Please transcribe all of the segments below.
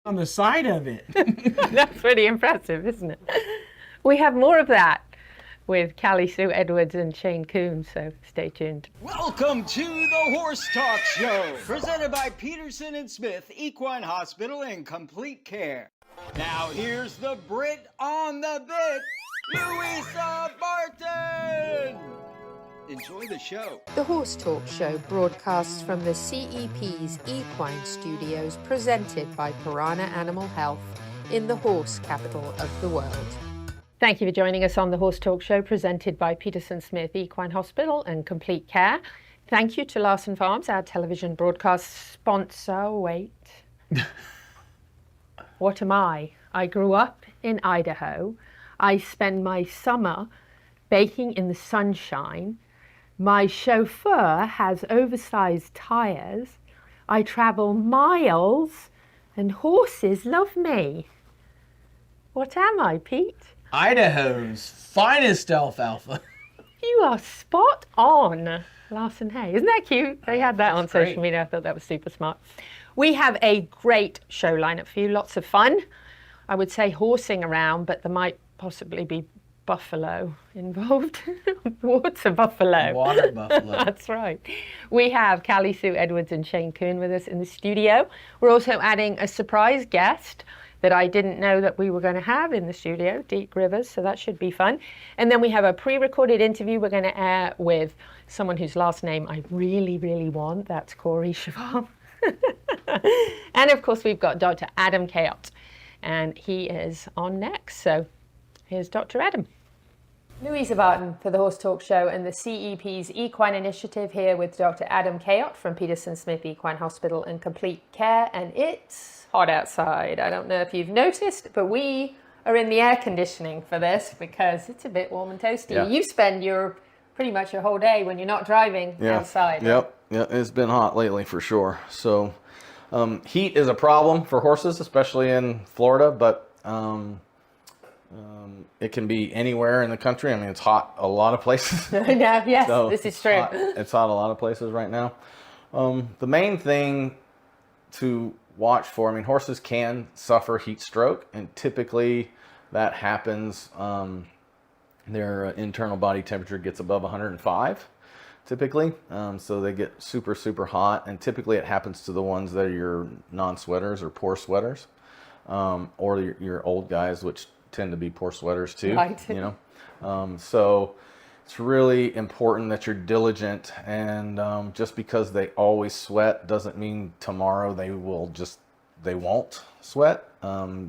on the side of it. That's pretty impressive, isn't it? We have more of that with Callie Sue Edwards and Kuhn, so stay tuned. Welcome to the Horse Talk Show, presented by Peterson and Smith Equine Hospital and Complete Care. Now here's the Brit on the bit, Louisa Barton. Enjoy the show. The Horse Talk Show broadcasts from the CEP's Equine Studios, presented by Piranha Animal Health in the horse capital of the world. Thank you for joining us on the Horse Talk Show, presented by Peterson Smith Equine Hospital and Complete Care. Thank you to Larson Farms, our television broadcast sponsor. Wait. What am I? I grew up in Idaho. I spend my summer baking in the sunshine. My chauffeur has oversized tires. I travel miles, and horses love me. What am I, Pete? Idaho's finest alfalfa. You are spot on, Larson Hay. Isn't that cute? They had that on That's great. social media. I thought that was super smart. We have a great show lineup for you. Lots of fun. I would say horsing around, but there might possibly be buffalo involved. Water buffalo. Water buffalo. That's right. We have Callie Sue Edwards and Kuhn with us in the studio. We're also adding a surprise guest that I didn't know that we were going to have in the studio, Deke Rivers, so that should be fun. And then we have a pre-recorded interview we're going to air with someone whose last name I really, really want. That's Corey Cheval. And of course, we've got Dr. Adam Cayot, and he is on next. So here's Dr. Adam. Louisa Barton for the Horse Talk Show and the CEP's Equine Initiative, here with Dr. Adam Cayot from Peterson Smith Equine Hospital and Complete Care, and it's hot outside. I don't know if you've noticed, but we are in the air conditioning for this because it's a bit warm and toasty. Yeah. You spend pretty much your whole day when you're not driving outside. Yep. Yeah, it's been hot lately for sure. So heat is a problem for horses, especially in Florida, but it can be anywhere in the country. I mean, it's hot a lot of places. Yes, So this is true. It's hot a lot of places right now. The main thing to watch for, I mean, horses can suffer heat stroke, and typically that happens, their internal body temperature gets above 105, typically. So they get super, super hot, and typically it happens to the ones that are your non-sweaters or poor sweaters, or your old guys, which tend to be poor sweaters too. Right. You know, so it's really important that you're diligent, and just because they always sweat doesn't mean tomorrow they won't sweat,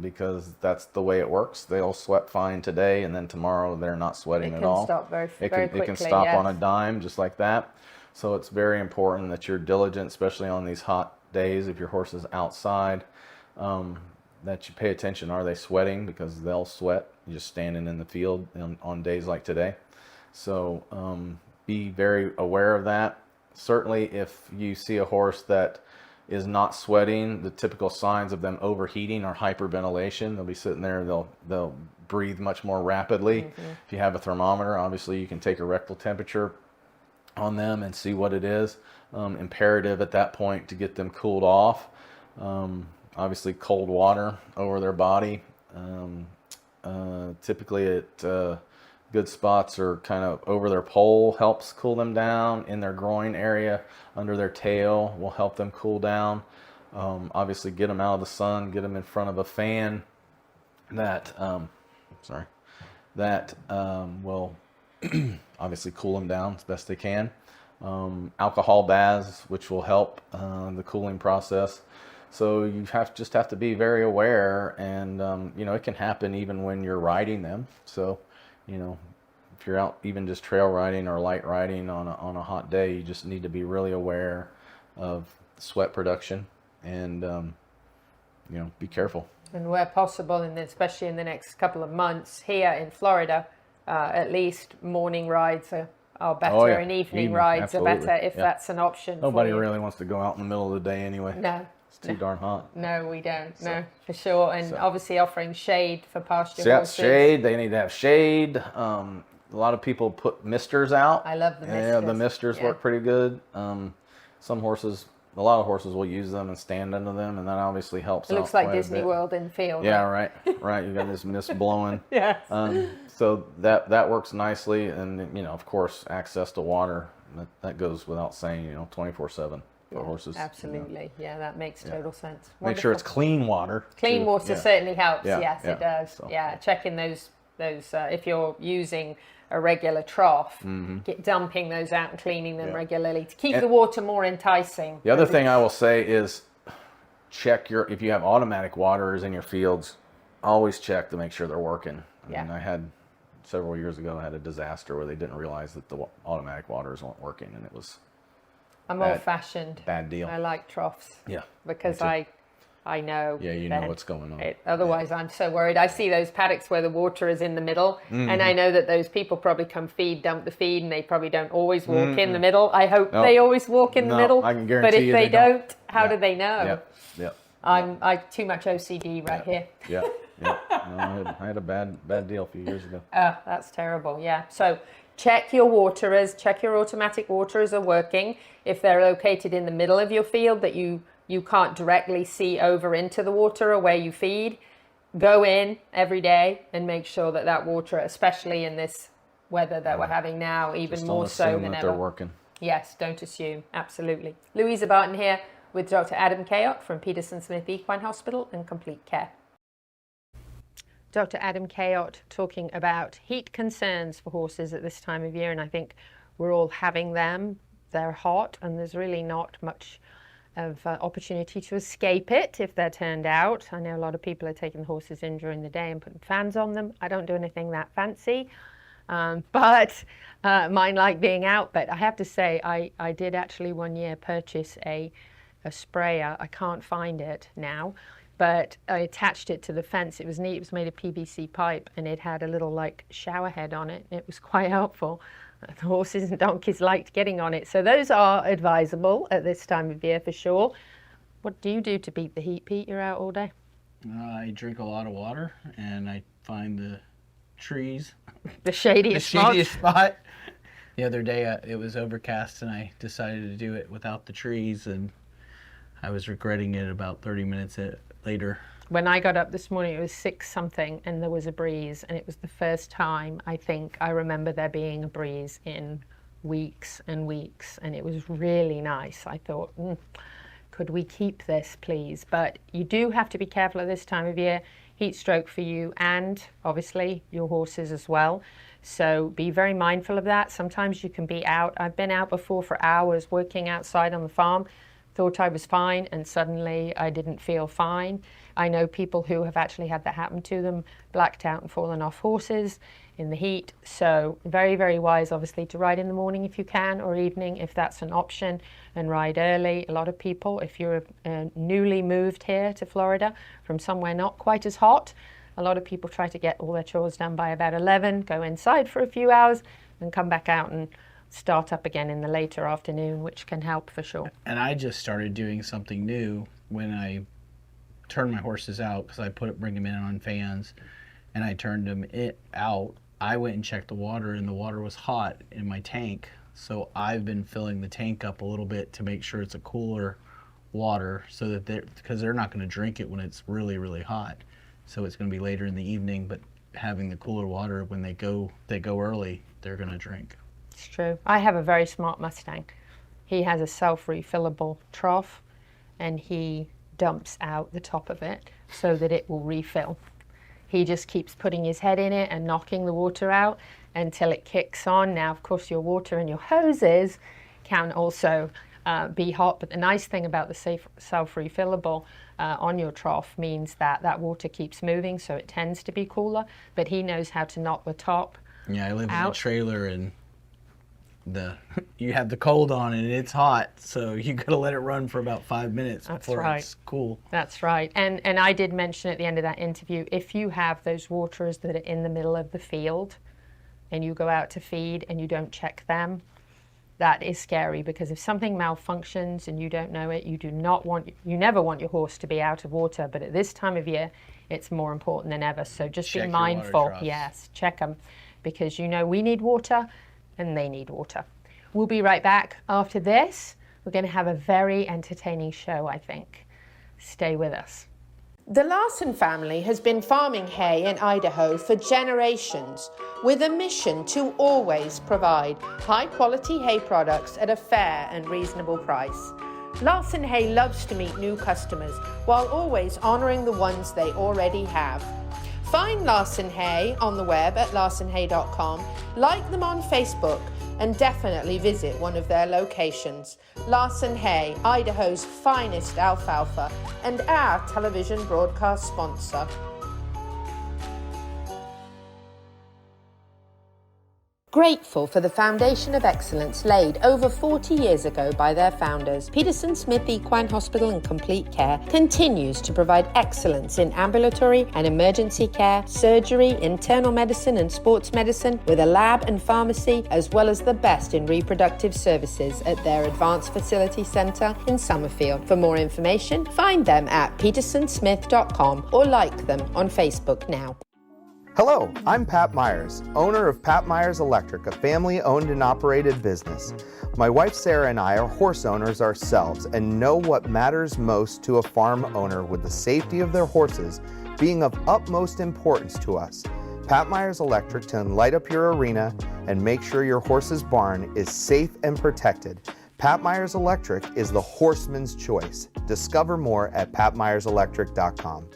because that's the way it works. They'll sweat fine today, and then tomorrow they're not sweating at all. It can stop very quickly. It can stop yes. on a dime, just like that. So it's very important that you're diligent, especially on these hot days. If your horse is outside, that you pay attention. Are they sweating? Because they'll sweat just standing in the field on days like today. So be very aware of that. Certainly if you see a horse that is not sweating, the typical signs of them overheating are hyperventilation. They'll be sitting there, they'll breathe much more rapidly. Mm-hmm. If you have a thermometer, obviously you can take a rectal temperature on them and see what it is. Imperative at that point to get them cooled off. Obviously cold water over their body. Typically at good spots are kind of over their poll, helps cool them down. In their groin area, under their tail, will help them cool down. Obviously get them out of the sun, get them in front of a fan that will obviously cool them down as best they can. Alcohol baths, which will help the cooling process. So you just have to be very aware, and it can happen even when you're riding them. So if you're out even just trail riding or light riding on a hot day, you just need to be really aware of sweat production, and be careful. And where possible, and especially in the next couple of months here in Florida, at least morning rides are better, and evening rides are better if that's an option. Nobody really wants to go out in the middle of the day anyway. No. It's too darn hot. No, we don't. No, for sure. And obviously offering shade for pasture horses. Shade. They need to have shade. A lot of people put misters out. I love the misters. Yeah, the misters work pretty good. Some horses a lot of horses will use them and stand under them, and that obviously helps. It looks like Disney World in the field. Yeah, right. You got this mist blowing. Yes. So that works nicely, and of course, access to water that goes without saying. 24/7 for horses. Absolutely. Yeah, that makes total sense. Make sure it's clean water. Clean water certainly helps. Yeah, Yes, yeah. it does. So, yeah, checking those if you're using a regular trough, dumping those out and cleaning them regularly to keep the water more enticing. The other thing I will say is check if you have automatic waterers in your fields, always check to make sure they're working. I mean, I had several years ago, I had a disaster where they didn't realize that the automatic waterers weren't working, and it was I'm old-fashioned. Bad deal. I like troughs. Yeah. Because I know. Yeah, you know what's going on. Otherwise, I'm so worried. I see those paddocks where the water is in the middle, and I know that those people probably come dump the feed, and they probably don't always walk in the middle. I hope they always walk in the middle. I can guarantee but if you they don't, how do they know? Yeah. I too much OCD right here. Yeah. No, I had a bad deal a few years ago. That's terrible. Yeah. So check your waterers. Check your automatic waterers are working. If they're located in the middle of your field that you can't directly see over into the water or where you feed, go in every day and make sure that water, especially in this weather that we're having now, even more so than ever. They're working. Yes, don't assume. Absolutely. Louisa Barton here with Dr. Adam Cayot from Peterson Smith Equine Hospital and Complete Care. Dr. Adam Cayot talking about heat concerns for horses at this time of year, and I think we're all having them. They're hot, and there's really not much of opportunity to escape it if they're turned out. I know a lot of people are taking the horses in during the day and putting fans on them. I don't do anything that fancy, but mine like being out. But I have to say, I did actually one year purchase a sprayer. I can't find it now, but I attached it to the fence. It was neat. It was made of PVC pipe, and it had a little like shower head on it. It was quite helpful. The horses and donkeys liked getting on it. So those are advisable at this time of year for sure. What do you do to beat the heat, Pete? You're out all day. I drink a lot of water, and I find the trees. The shadiest spot. The other day it was overcast, and I decided to do it without the trees, and I was regretting it about 30 minutes later. When I got up this morning, it was 6-something, and there was a breeze, and it was the first time I think I remember there being a breeze in weeks and weeks, and it was really nice. I thought, could we keep this, please? But you do have to be careful at this time of year. Heat stroke for you and obviously your horses as well. So be very mindful of that. Sometimes you can be out. I've been out before for hours working outside on the farm. Thought I was fine, and suddenly I didn't feel fine. I know people who have actually had that happen to them, blacked out and fallen off horses in the heat. So very, very wise, obviously, to ride in the morning if you can, or evening if that's an option, and ride early. A lot of people, if you're newly moved here to Florida from somewhere not quite as hot, a lot of people try to get all their chores done by about 11, go inside for a few hours, and come back out and start up again in the later afternoon, which can help for sure. And I just started doing something new when I turned my horses out, because I bring them in on fans, and I turned them out. I went and checked the water, and the water was hot in my tank. So I've been filling the tank up a little bit to make sure it's a cooler water, so that because they're not going to drink it when it's really, really hot. So it's going to be later in the evening, but having the cooler water when they go early, they're going to drink. It's true. I have a very smart Mustang. He has a self-refillable trough, and he dumps out the top of it so that it will refill. He just keeps putting his head in it and knocking the water out until it kicks on. Now, of course, your water and your hoses can also be hot, but the nice thing about the self-refillable on your trough means that water keeps moving, so it tends to be cooler, but he knows how to knock the top Yeah, I live out. in a trailer, and you have the cold on and it's hot, so you gotta let it run for about 5 minutes before it's cool. That's right. And I did mention at the end of that interview, if you have those waterers that are in the middle of the field and you go out to feed and you don't check them, that is scary, because if something malfunctions and you don't know it, you never want your horse to be out of water, but at this time of year it's more important than ever. So just Check be your water mindful. troughs. Yes, check them, because we need water and they need water. We'll be right back after this with We're going to have a very entertaining show, I think. Stay with us. The Larson family has been farming hay in Idaho for generations, with a mission to always provide high-quality hay products at a fair and reasonable price. Larson Hay loves to meet new customers while always honouring the ones they already have. Find Larson Hay on the web at larsonhay.com, like them on Facebook, and definitely visit one of their locations. Larson Hay, Idaho's finest alfalfa, and our television broadcast sponsor. Grateful for the foundation of excellence laid over 40 years ago by their founders, Peterson Smith Equine Hospital and Complete Care continues to provide excellence in ambulatory and emergency care, surgery, internal medicine and sports medicine, with a lab and pharmacy, as well as the best in reproductive services at their Advanced Facility Center in Summerfield. For more information, find them at petersonsmith.com or like them on Facebook now. Hello, I'm Pat Myers, owner of Pat Myers Electric, a family-owned and operated business. My wife Sarah and I are horse owners ourselves and know what matters most to a farm owner, with the safety of their horses being of utmost importance to us. Pat Myers Electric can light up your arena and make sure your horse's barn is safe and protected. Pat Myers Electric is the horseman's choice. Discover more at patmyerselectric.com.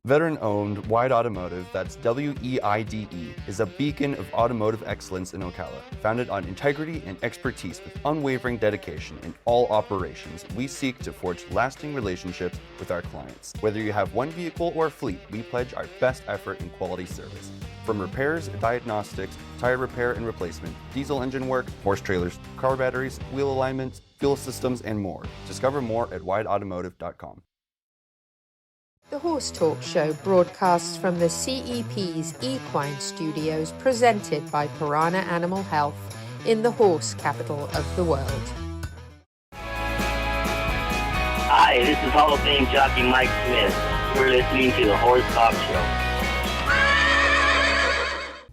Veteran-owned Wide Automotive, that's WEIDE, is a beacon of automotive excellence in Ocala. Founded on integrity and expertise with unwavering dedication in all operations, we seek to forge lasting relationships with our clients. Whether you have one vehicle or a fleet, we pledge our best effort in quality service. From repairs, diagnostics, tire repair and replacement, diesel engine work, horse trailers, car batteries, wheel alignments, fuel systems, and more. Discover more at wideautomotive.com. The Horse Talk Show broadcasts from the CEP's Equine Studios, presented by Piranha Animal Health in the horse capital of the world. Hi, this is Hall of Fame jockey Mike Smith. We're listening to the Horse Talk Show.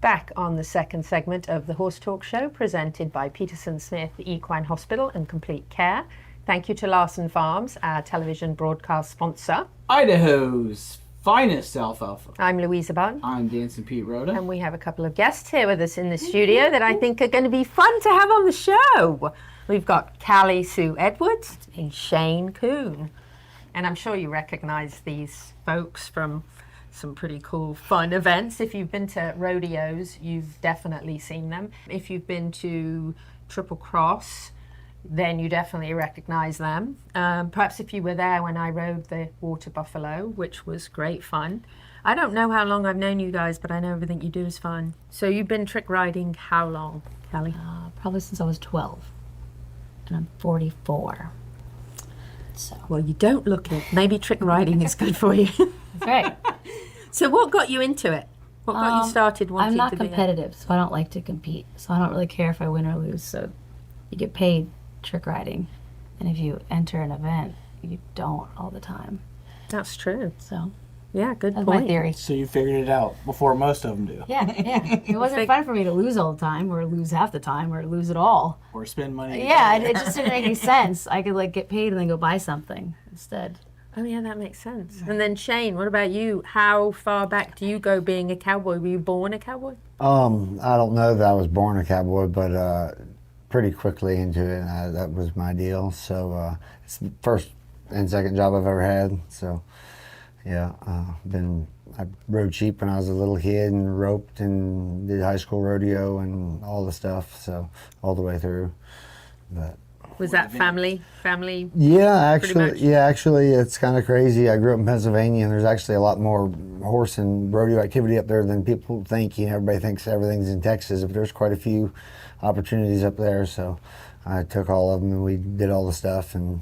Back on the second segment of the Horse Talk Show, presented by Peterson Smith Equine Hospital and Complete Care. Thank you to Larson Farms, our television broadcast sponsor. Idaho's finest alfalfa. I'm Louisa Barton. I'm Dancing Pete Rhoda. And we have a couple of guests here with us in the studio that I think are going to be fun to have on the show. We've got Callie Sue Edwards and Shane Kuhn. And I'm sure you recognize these folks from some pretty cool, fun events. If you've been to rodeos, you've definitely seen them. If you've been to Triple Cross, then you definitely recognize them. Perhaps if you were there when I rode the Water Buffalo, which was great fun. I don't know how long I've known you guys, but I know everything you do is fun. So you've been trick riding how long, Callie? Probably since I was 12, and I'm 44. So. Well, you don't look it. Maybe trick riding is good for you. That's right. So what got you into it? What got you started wanting to be I'm not competitive, so I don't like to compete. So I don't really care if I win or lose. So you get paid trick riding, and if you enter an event, you don't all the time. That's true. So yeah, good that's point. my theory. So you figured it out before most of them do. Yeah. It wasn't fun for me to lose all the time, or lose half the time, or lose it all. Or spend money. Yeah, it just didn't make any sense. I could get paid and then go buy something instead. Oh yeah, that makes sense. And then Shane, what about you? How far back do you go being a cowboy? Were you born a cowboy? I don't know that I was born a cowboy, but pretty quickly into it. That was my deal. So it's the first and second job I've ever had. So yeah, I rode sheep when I was a little kid and roped and did high school rodeo and all the stuff. So all the way through. But was that family? Yeah, actually, it's kind of crazy. I grew up in Pennsylvania, and there's actually a lot more horse and rodeo activity up there than people think. Everybody thinks everything's in Texas, but there's quite a few opportunities up there. So I took all of them, and we did all the stuff, and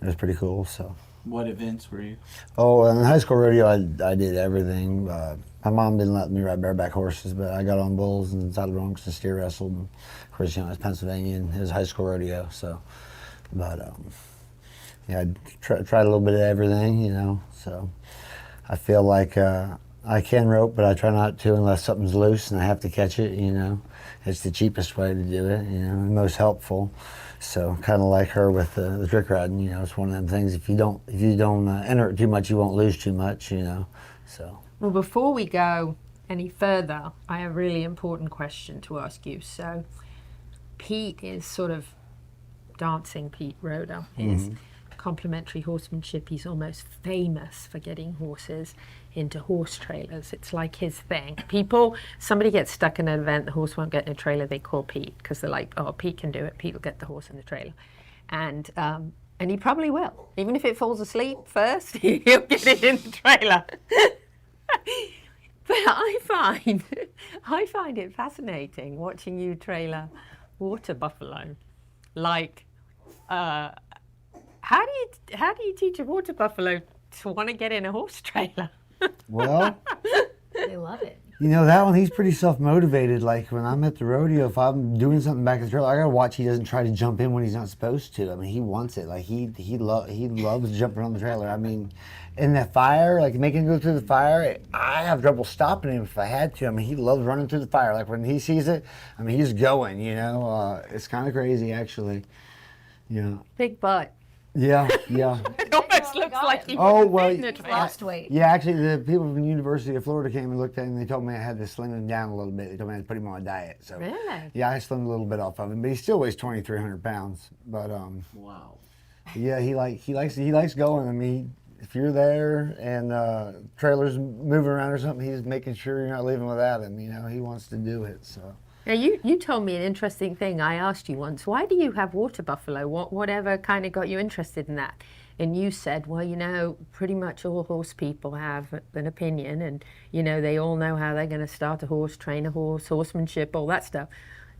it was pretty cool. So. What events were you? Oh, in high school rodeo, I did everything. My mom didn't let me ride bareback horses, but I got on bulls and saddle broncs and steer wrestled. And of course, it's Pennsylvania and it was high school rodeo. So, but yeah, I tried a little bit of everything, So I feel like I can rope, but I try not to unless something's loose and I have to catch it. It's the cheapest way to do it, and most helpful. So kind of like her with the trick riding, you know, it's one of them things. If you don't enter it too much, you won't lose too much, you know. So. Well, before we go any further, I have a really important question to ask you. So, Pete is sort of dancing Pete Roeder. His complimentary horsemanship. He's almost famous for getting horses into horse trailers. It's like his thing. Somebody gets stuck in an event, the horse won't get in a trailer, they call Pete because they're like, oh, Pete can do it. Pete will get the horse in the trailer. And he probably will. Even if it falls asleep first, he'll get it in the trailer. But I find it fascinating watching you trailer water buffalo. Like, how do you teach a water buffalo to want to get in a horse trailer? Well, They love it. you know, that one, he's pretty self-motivated. Like when I'm at the rodeo, if I'm doing something back in the trailer, I gotta watch he doesn't try to jump in when he's not supposed to. I mean, he wants it. Like he loves jumping on the trailer. I mean, in that fire, like making him go through the fire, I have trouble stopping him if I had to. I mean, he loves running through the fire. Like when he sees it, I mean, he's going, you know. It's kind of crazy, actually. Yeah. Big butt. Yeah. It almost looks like he Oh, would well, fit in a trailer. Lost weight. Yeah, actually, the people from the University of Florida came and looked at him. And they told me I had to slim him down a little bit. They told me I had to put him on a diet. So Really? yeah, I slimmed a little bit off of him, but he still weighs 2,300 pounds. But Wow. yeah, he likes going. I mean, if you're there and trailers moving around or something, he's making sure you're not leaving without him. You know, he wants to do it. So. Now, you told me an interesting thing. I asked you once, why do you have water buffalo? Whatever kind of got you interested in that? And you said, well, you know, pretty much all horse people have an opinion, and, you know, they all know how they're going to start a horse, train a horse, horsemanship, all that stuff.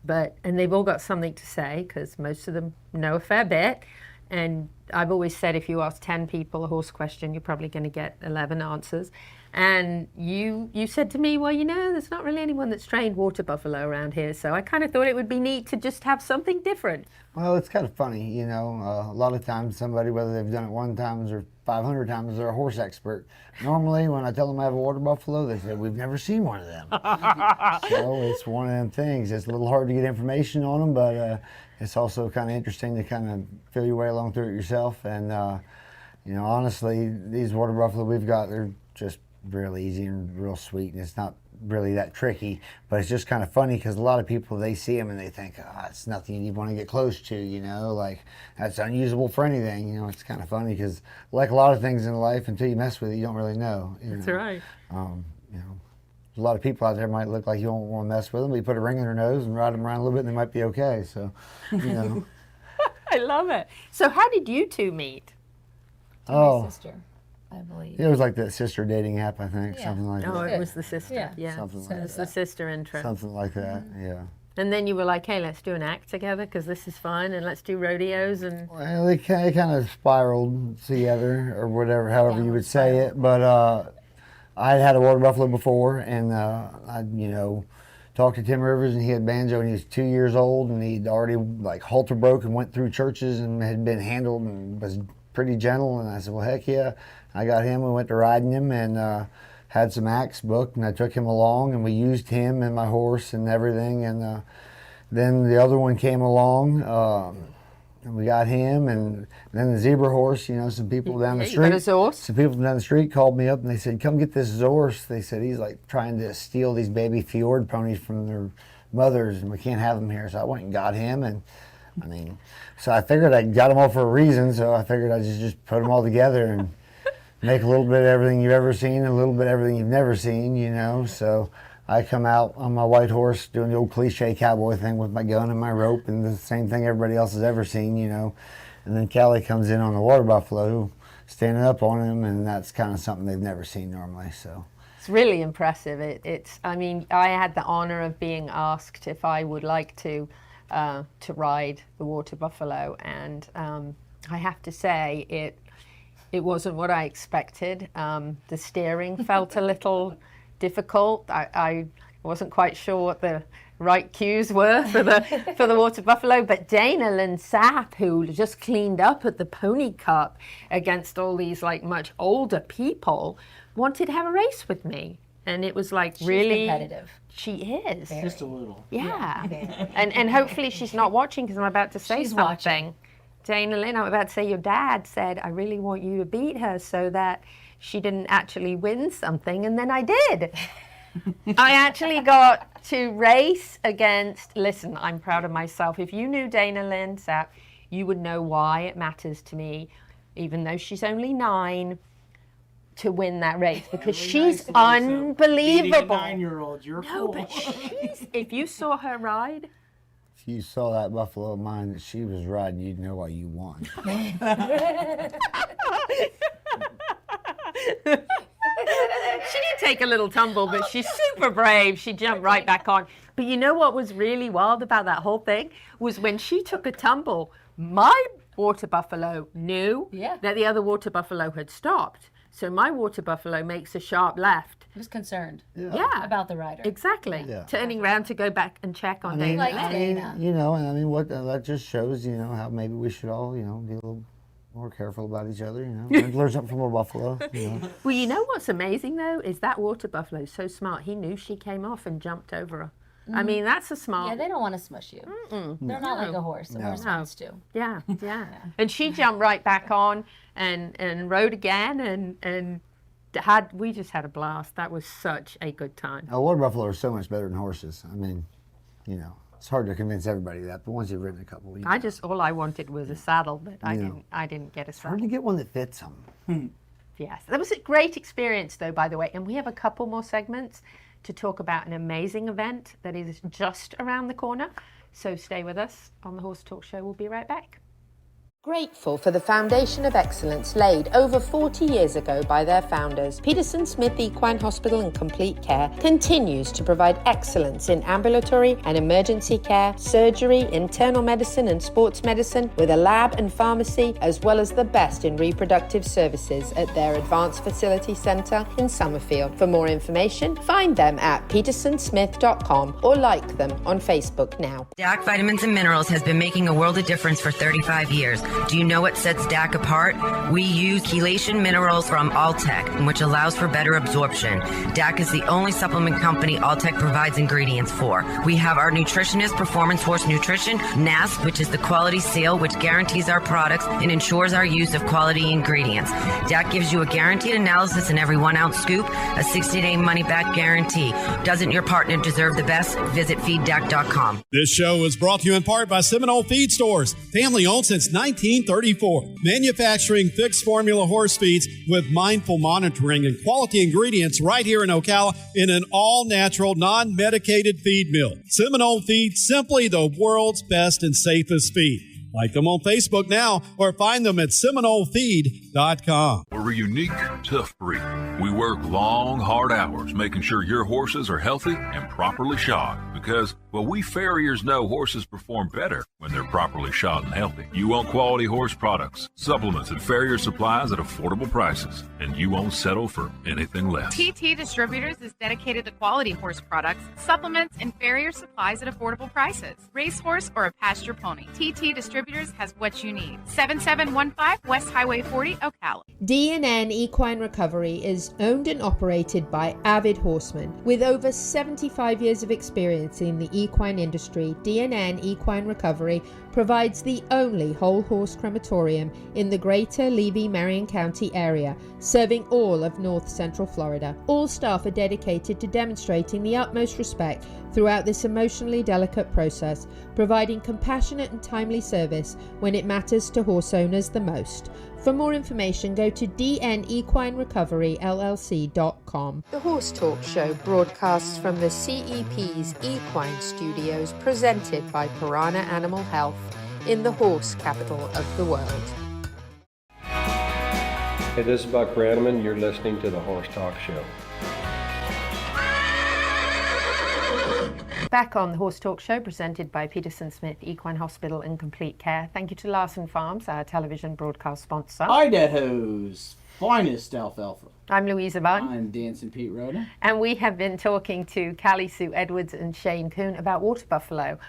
And they've all got something to say, because most of them know a fair bit. And I've always said if you ask 10 people a horse question, you're probably going to get 11 answers. And you said to me, well, you know, there's not really anyone that's trained water buffalo around here. So I kind of thought it would be neat to just have something different. Well, it's kind of funny, you know. A lot of times somebody, whether they've done it 1 time or 500 times, they're a horse expert. Normally, when I tell them I have a water buffalo, they say, we've never seen one of them. So it's one of them things. It's a little hard to get information on them, but it's also kind of interesting to kind of feel your way along through it yourself. And, you know, honestly, these water buffalo we've got, they're just really easy and real sweet, and it's not really that tricky, but it's just kind of funny because a lot of people, they see them and they think, oh, it's nothing you want to get close to, you know, like that's unusable for anything. You know, it's kind of funny because like a lot of things in life, until you mess with it, you don't really know. That's right. You know, a lot of people out there might look like you don't want to mess with them, but you put a ring in their nose and ride them around a little bit and they might be okay. So, you know. I love it. So how did you two meet? My sister, I believe. It was like that sister dating app, I think, Yeah. something like Oh, that. it was the sister. Yeah. Something So like it was that. the sister intro. Something like that, yeah. And then you were like, hey, let's do an act together because this is fun, and let's do rodeos. And Well, they kind of spiraled together, or whatever, however you would say it. But I had a water buffalo before, and I, you know, talked to Tim Rivers, and he had Banjo, and he was 2 years old, and he'd already like halter broke and went through churches and had been handled and was pretty gentle. And I said, well, heck yeah. I got him, we went to riding him, and had some acts booked, and I took him along, and we used him and my horse and everything. And then the other one came along, and we got him, and then the zebra horse. You know, some people down the you got street. a Zorse? Some people down the street called me up and they said, "Come get this Zorse." They said he's like trying to steal these baby fjord ponies from their mothers, and we can't have them here. So I went and got him, and I mean, so I figured I got them all for a reason. So I figured I'd just put them all together and make a little bit of everything you've ever seen and a little bit of everything you've never seen, you know. So I come out on my white horse doing the old cliche cowboy thing with my gun and my rope and the same thing everybody else has ever seen, you know. And then Callie comes in on the water buffalo, standing up on him, and that's kind of something they've never seen normally. So it's really impressive. I mean, I had the honor of being asked if I would like to ride the water buffalo, and I have to say it wasn't what I expected. The steering felt a little difficult. I wasn't quite sure what the right cues were for the water buffalo, but Dana Lynn Sapp, who just cleaned up at the Pony Cup against all these like much older people, wanted to have a race with me. and it was like She's really competitive. She is. Very. Just a little. Yeah. And hopefully she's not watching because I'm about to say She's something. watching. Dana Lynn, I'm about to say your dad said, I really want you to beat her so that she didn't actually win something, and then I did. I actually got to race against, listen, I'm proud of myself. If you knew Dana Lynn, Sap, you would know why it matters to me, even though she's only 9, to win that race, because she's unbelievable. 9-year-old, you're No, cool. but she's, if you saw her ride, If you saw that buffalo of mine that she was riding, you'd know why you won. she did take a little tumble, but she's super brave. She jumped right back on. But you know what was really wild about that whole thing was when she took a tumble, my water buffalo knew that the other water buffalo had stopped. So my water buffalo makes a sharp left. He was concerned Yeah. about the rider. Exactly. Yeah. Turning around to go back and check on Dana. Like Lynn. Dana. You know, and I mean, what that just shows, you know, how maybe we should all, you know, be a little more careful about each other, you know. Learn something from a buffalo, you know. Well, you know what's amazing, though, is that water buffalo is so smart. He knew she came off and jumped over her. I mean, that's a smart... Yeah, they don't want to smush you. They're not like a horse. A horse wants to. Yeah. And she jumped right back on and rode again and we just had a blast. That was such a good time. Water buffalo are so much better than horses. I mean, you know, it's hard to convince everybody of that, but once you've ridden a couple, you know. All I wanted was a saddle, but I didn't get a It's hard saddle. to get one that fits them. Yes, that was a great experience, though, by the way. And we have a couple more segments to talk about an amazing event that is just around the corner. So stay with us on the Horse Talk Show. We'll be right back. Grateful for the foundation of excellence laid over 40 years ago by their founders, Peterson Smith Equine Hospital and Complete Care continues to provide excellence in ambulatory and emergency care, surgery, internal medicine and sports medicine with a lab and pharmacy, as well as the best in reproductive services at their Advanced Facility Centre in Summerfield. For more information, find them at petersonsmith.com or like them on Facebook now. DAC Vitamins and Minerals has been making a world of difference for 35 years. Do you know what sets DAC apart? We use chelation minerals from Alltech, which allows for better absorption. DAC is the only supplement company Alltech provides ingredients for. We have our nutritionist, Performance Horse Nutrition, NASP, which is the quality seal, which guarantees our products and ensures our use of quality ingredients. DAC gives you a guaranteed analysis in every 1 ounce scoop, a 60-day money-back guarantee. Doesn't your partner deserve the best? Visit feeddac.com. This show is brought to you in part by Seminole Feed Stores, family owned since 1934, manufacturing fixed formula horse feeds with mindful monitoring and quality ingredients right here in Ocala in an all-natural, non-medicated feed mill. Seminole Feed, simply the world's best and safest feed. Like them on Facebook now or find them at SeminoleFeed.com. We're a unique, tough breed. We work long, hard hours making sure your horses are healthy and properly shod because, well, we farriers know horses perform better when they're properly shod and healthy. You want quality horse products, supplements, and farrier supplies at affordable prices, and you won't settle for anything less. TT Distributors is dedicated to quality horse products, supplements, and farrier supplies at affordable prices. Racehorse or a pasture pony, TT Distributors has what you need. 7715 West Highway 40, Ocala. D&N Equine Recovery is owned and operated by avid horsemen. With over 75 years of experience in the equine industry, D&N Equine Recovery provides the only whole horse crematorium in the greater Levy-Marion County area, serving all of north central Florida. All staff are dedicated to demonstrating the utmost respect throughout this emotionally delicate process, providing compassionate and timely service when it matters to horse owners the most. For more information, go to dnequinerecoveryllc.com. The Horse Talk Show broadcasts from the CEP's Equine Studios, presented by Piranha Animal Health in the horse capital of the world. Hey, this is Buck Brannaman. You're listening to the Horse Talk Show. Back on the Horse Talk Show, presented by Peterson Smith Equine Hospital and Complete Care. Thank you to Larson Farms, our television broadcast sponsor. Idaho's finest alfalfa. I'm Louisa Barton. I'm Dancing Pete Rhoda. And we have been talking to Callie Sue Edwards and Shane Kuhn about water buffalo.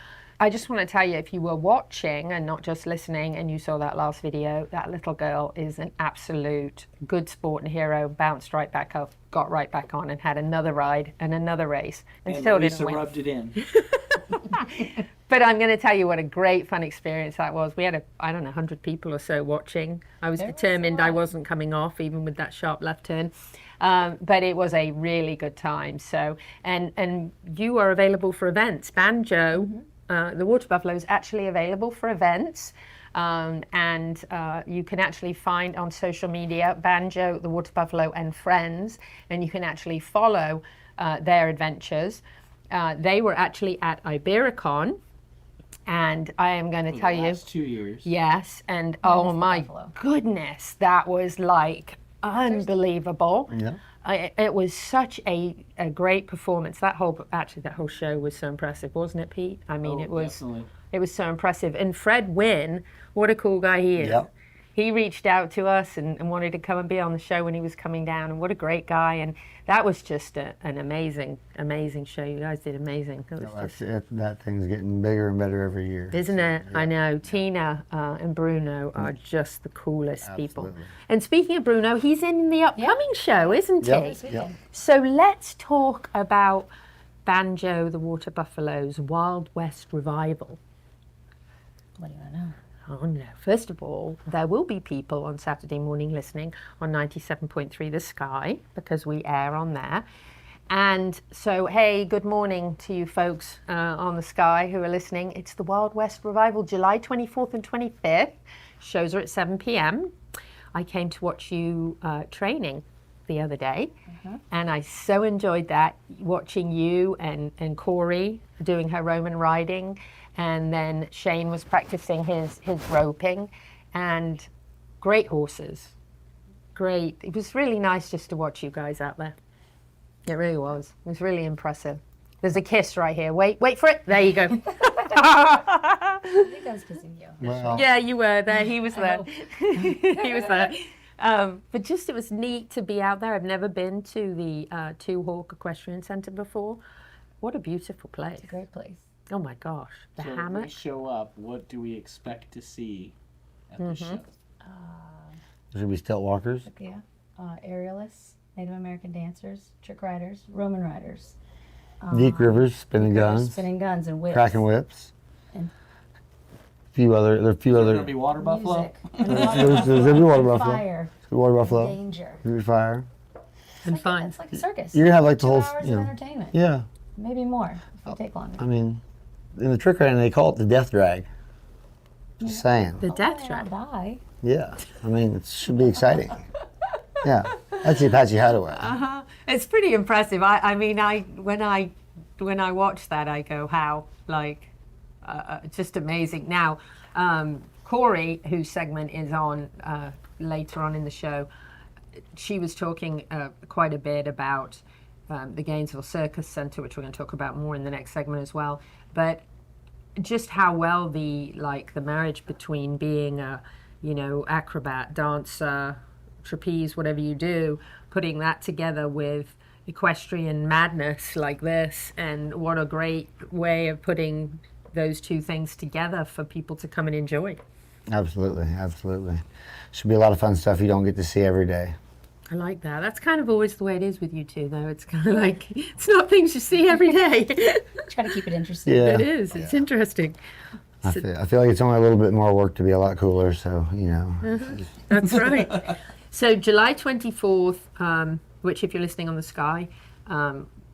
I just want to tell you, if you were watching and not just listening and you saw that last video, that little girl is an absolute good sport and hero, bounced right back up, got right back on and had another ride and another race and still Louisa didn't win. rubbed it in. But I'm going to tell you what a great fun experience that was. We had, 100 people or so watching. I was determined I wasn't coming off, even with that sharp left turn. But it was a really good time. So, and you are available for events. Banjo, the Water Buffalo, is actually available for events. And you can actually find on social media Banjo, the Water Buffalo, and Friends, and you can actually follow their adventures. They were actually at Ibericon, and I am going to tell you, last 2 years. yes, and oh my goodness, that was like unbelievable. Yeah. It was such a great performance. That whole show was so impressive, wasn't it, Pete? I mean, Definitely. it was so impressive. And Fred Wynn, what a cool guy he is. Yep. He reached out to us and wanted to come and be on the show when he was coming down, and what a great guy. And that was just an amazing, amazing show. You guys did amazing. It was That thing's getting bigger and better every year. Isn't it? I know. Tina and Bruno are just the coolest people. Absolutely. And speaking of Bruno, he's in the upcoming show, isn't Yep. he? Yep. So let's talk about Banjo, the Water Buffalo's Wild West revival. What do you want to know? Oh no. First of all, there will be people on Saturday morning listening on 97.3 The Sky, because we air on there. And so, hey, good morning to you folks on The Sky who are listening. It's the Wild West Revival, July 24th and 25th. Shows are at 7 p.m. I came to watch you training the other day, and I so enjoyed that, watching you and Corey doing her Roman riding. And then Shane was practicing his roping, and great horses. Great. It was really nice just to watch you guys out there. It really was. It was really impressive. There's a kiss right here. Wait for it. There you go. I think I was kissing you. Well, Yeah, you were there. He was there. He was there. But just, it was neat to be out there. I've never been to the Two Hawk Equestrian Center before. What a beautiful place. It's a great place. Oh my gosh. The So when hammock. we show up, what do we expect to see at the show? Should be stilt walkers. Yeah. Aerialists, Native American dancers, trick riders, Roman riders. Deke Rivers, spinning guns. Spinning guns and whips. Cracking whips. And There are a few Is there other. going to be water buffalo? There's gonna be water buffalo. Fire. There's gonna be water buffalo. Danger. There's gonna be fire. And fun. It's like a circus. You're gonna have like the 2 whole, hours you know. of entertainment. Yeah. Maybe more if we take longer. I mean, in the trick riding, they call it the death drag. Just saying. The death I trap. don't die. Yeah. I mean, it should be exciting. Yeah. That's the Apache Hideaway. It's pretty impressive. I mean, when I watch that, I go, how, like, just amazing. Now, Corey, whose segment is on later on in the show, she was talking quite a bit about the Gainesville Circus Center, which we're going to talk about more in the next segment as well. But just how well the marriage between being a, acrobat, dancer, trapeze, whatever you do, putting that together with equestrian madness like this, and what a great way of putting those two things together for people to come and enjoy. Absolutely. Absolutely. Should be a lot of fun stuff you don't get to see every day. I like that. That's kind of always the way it is with you two, though. It's kind of like, it's not things you see every day. Try to keep it interesting. Yeah. It is. It's interesting. I feel like it's only a little bit more work to be a lot cooler, so, That's right. So July 24th, which if you're listening on the Sky,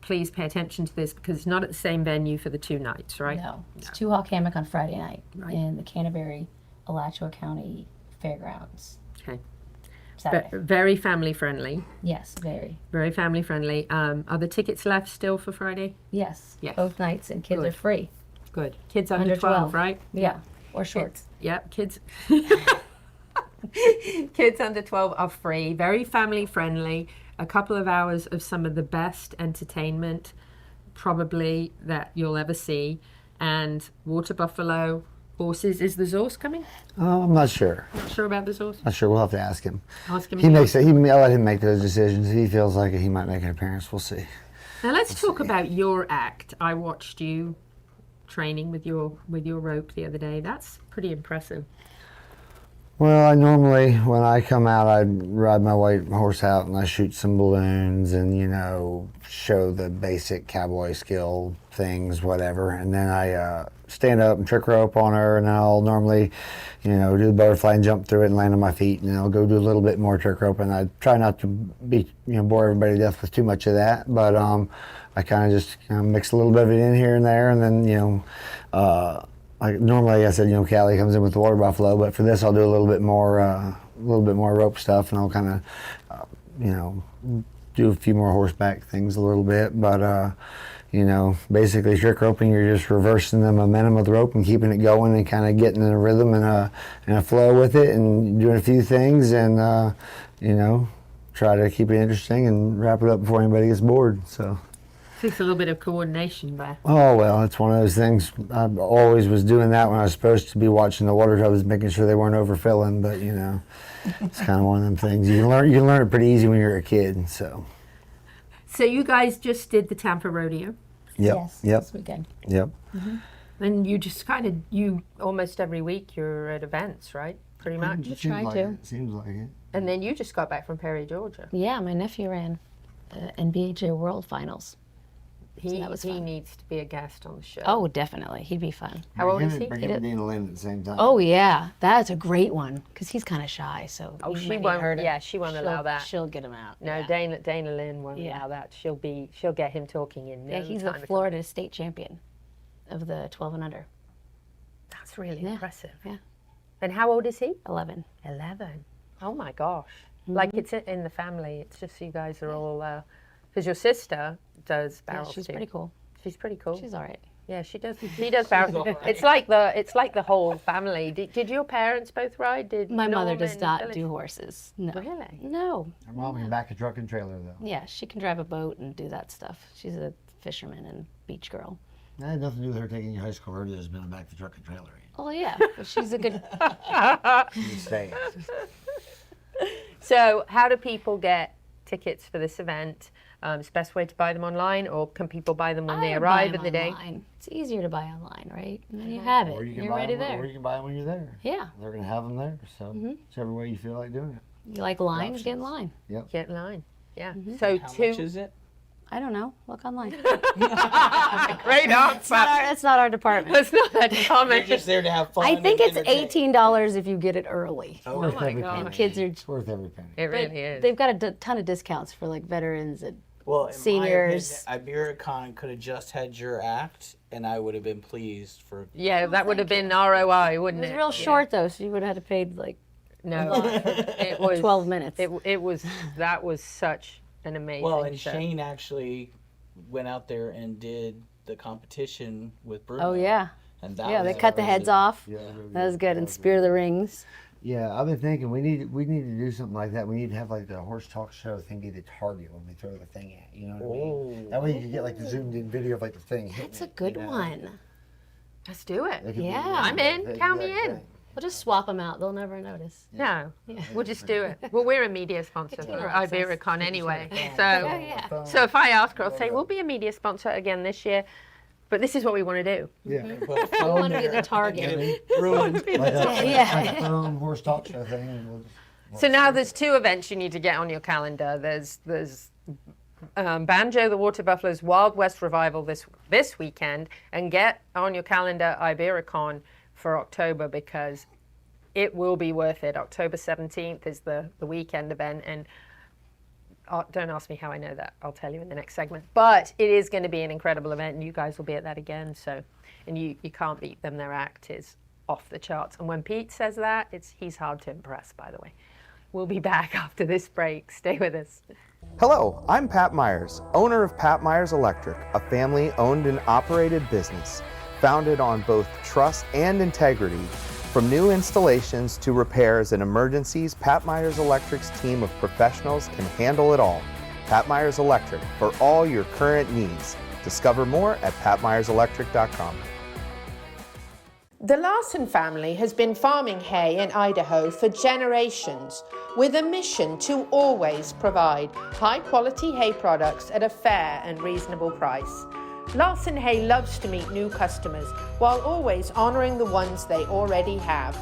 please pay attention to this, because it's not at the same venue for the 2 nights, right? No. It's Two Hawk Hammock on Friday night in the Canterbury, Alachua County Fairgrounds. Okay. Saturday. Very family friendly. Yes, very. Very family friendly. Are the tickets left still for Friday? Yes. Yes. Both nights, and kids Good. are free. Good. Kids under 12, right? Yeah. Or shorts. Yep, kids. Kids under 12 are free. Very family friendly. A couple of hours of some of the best entertainment probably that you'll ever see. And water buffalo, horses. Is the Zorse coming? I'm not sure. Not sure about the Zorse? Not sure. We'll have to ask him. Ask him. I'll let him make those decisions. If he feels like it, he might make an appearance. We'll see. Now let's talk about your act. I watched you training with your rope the other day. That's pretty impressive. Well, I normally, when I come out, I ride my white horse out and I shoot some balloons and, you know, show the basic cowboy skill things, whatever. And then I stand up and trick rope on her, and I'll normally, you know, do the butterfly and jump through it and land on my feet, and then I'll go do a little bit more trick rope. And I try not to be, you know, bore everybody to death with too much of that, but I kind of just mix a little bit of it in here and there, and then, you know, normally, I said, you know, Callie comes in with the water buffalo, but for this, I'll do a little bit more rope stuff, and I'll kind of, you know, do a few more horseback things a little bit. But, you know, basically trick roping, you're just reversing the momentum of the rope and keeping it going and kind of getting in a rhythm and a flow with it and doing a few things and, you know, try to keep it interesting and wrap it up before anybody gets bored. So. Takes a little bit of coordination, but. Oh, well, it's one of those things. I always was doing that when I was supposed to be watching the water tubs, making sure they weren't overfilling, but, you know, it's kind of one of them things. You can learn it pretty easy when you're a kid, so. So you guys just did the Tampa Rodeo. Yep. Yes, Yep. this weekend. Yep. And you just you almost every week you're at events, right? Pretty much. It try like to. It seems like it. And then you just got back from Perry, Georgia. Yeah, my nephew ran NBHA World Finals. He fun. needs to be a guest on the show. Oh, definitely. He'd be fun. How old is he? Bring him and Dana Lynn at the same time. Oh, yeah. That's a great one, because he's kind of shy, so. Oh, you she might won't. hurt him. Yeah, she won't allow that. She'll get him out. No, yeah. Dana Lynn won't allow that. She'll get him talking in. Yeah, he's a Florida state champion of the 12 and under. That's really impressive. Yeah. And how old is he? 11. 11. Oh my gosh. Like it's in the family. It's just you guys are all. Because your sister does barrels Yeah, she's too. pretty cool. She's pretty cool. She's all right. Yeah, she does. She does barrels. It's like the whole family. Did your parents both ride? Did My mother Norm does and not Phyllis? do horses. No. Really? No. Her mom can back a truck and trailer, though. Yeah, she can drive a boat and do that stuff. She's a fisherman and beach girl. That had nothing to do with her taking you high school rodeos, been back the truck and trailer. Oh, yeah. But she's a good. Just saying. So, how do people get tickets for this event? Is the best way to buy them online, or can people buy them when they I arrive buy in the day? online. It's easier to buy online, right? And then you have it. Or you can You're buy already them, there. Or you can buy them when you're there. Yeah. They're going to have them there, so whichever way you feel like doing it. You like lines? Get in line. Yep. Get in line. Yeah. So How two. much is it? I don't know. Look online. Great answer. That's not our department. That's not that You're common. just there to have fun. I think and it's entertain. $18 if you get it early. Oh, Worth my every gosh. penny. And kids are. It's worth every penny. It But really is. they've got a ton of discounts for like veterans and Well, in seniors. my opinion, Ibericon could have just had your act, and I would have been pleased for. Yeah, that would have been ROI, it wouldn't was it? real short though, so you would have had to pay like No, it was 12 minutes. It was that was such an amazing. Well, and show. Shane actually went out there and did the competition with Bruno. Oh yeah. And that Yeah, was they cut the heads impressive. off. Yeah, That was good. And Spear of the Rings. Yeah, I've been thinking we need to do something like that. We need to have like the horse talk show thing be the target when we throw the thing at. You know what I mean? That way you can get like the zoomed in video of like the thing. That's a good one. Let's do it. It could be- Yeah. I'm in. Count me in. We'll just swap them out. They'll never notice. No, we'll just do it. Well, we're a media sponsor for Ibericon anyway. So, so if I ask her, I'll say, we'll be a media sponsor again this year. But this is what we want to do. Yeah. We want to be the target. Ruined. Like a phone horse talk show thing. And we'll just, So now there's two events you need to get on your calendar. There's Banjo, the Water Buffalo's Wild West Revival this weekend, and get on your calendar Ibericon for October, because it will be worth it. October 17th is the weekend event, and don't ask me how I know that. I'll tell you in the next segment. But it is going to be an incredible event, and you guys will be at that again. So, and you can't beat them. Their act is off the charts. And when Pete says that, he's hard to impress, by the way. We'll be back after this break. Stay with us. Hello, I'm Pat Myers, owner of Pat Myers Electric, a family-owned and operated business founded on both trust and integrity. From new installations to repairs and emergencies, Pat Myers Electric's team of professionals can handle it all. Pat Myers Electric, for all your current needs. Discover more at patmyerselectric.com. The Larson family has been farming hay in Idaho for generations, with a mission to always provide high-quality hay products at a fair and reasonable price. Larson Hay loves to meet new customers while always honouring the ones they already have.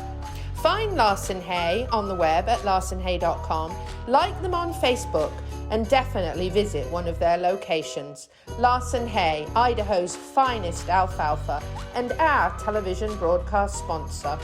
Find Larson Hay on the web at larsonhay.com, like them on Facebook, and definitely visit one of their locations. Larson Hay, Idaho's finest alfalfa, and our television broadcast sponsor.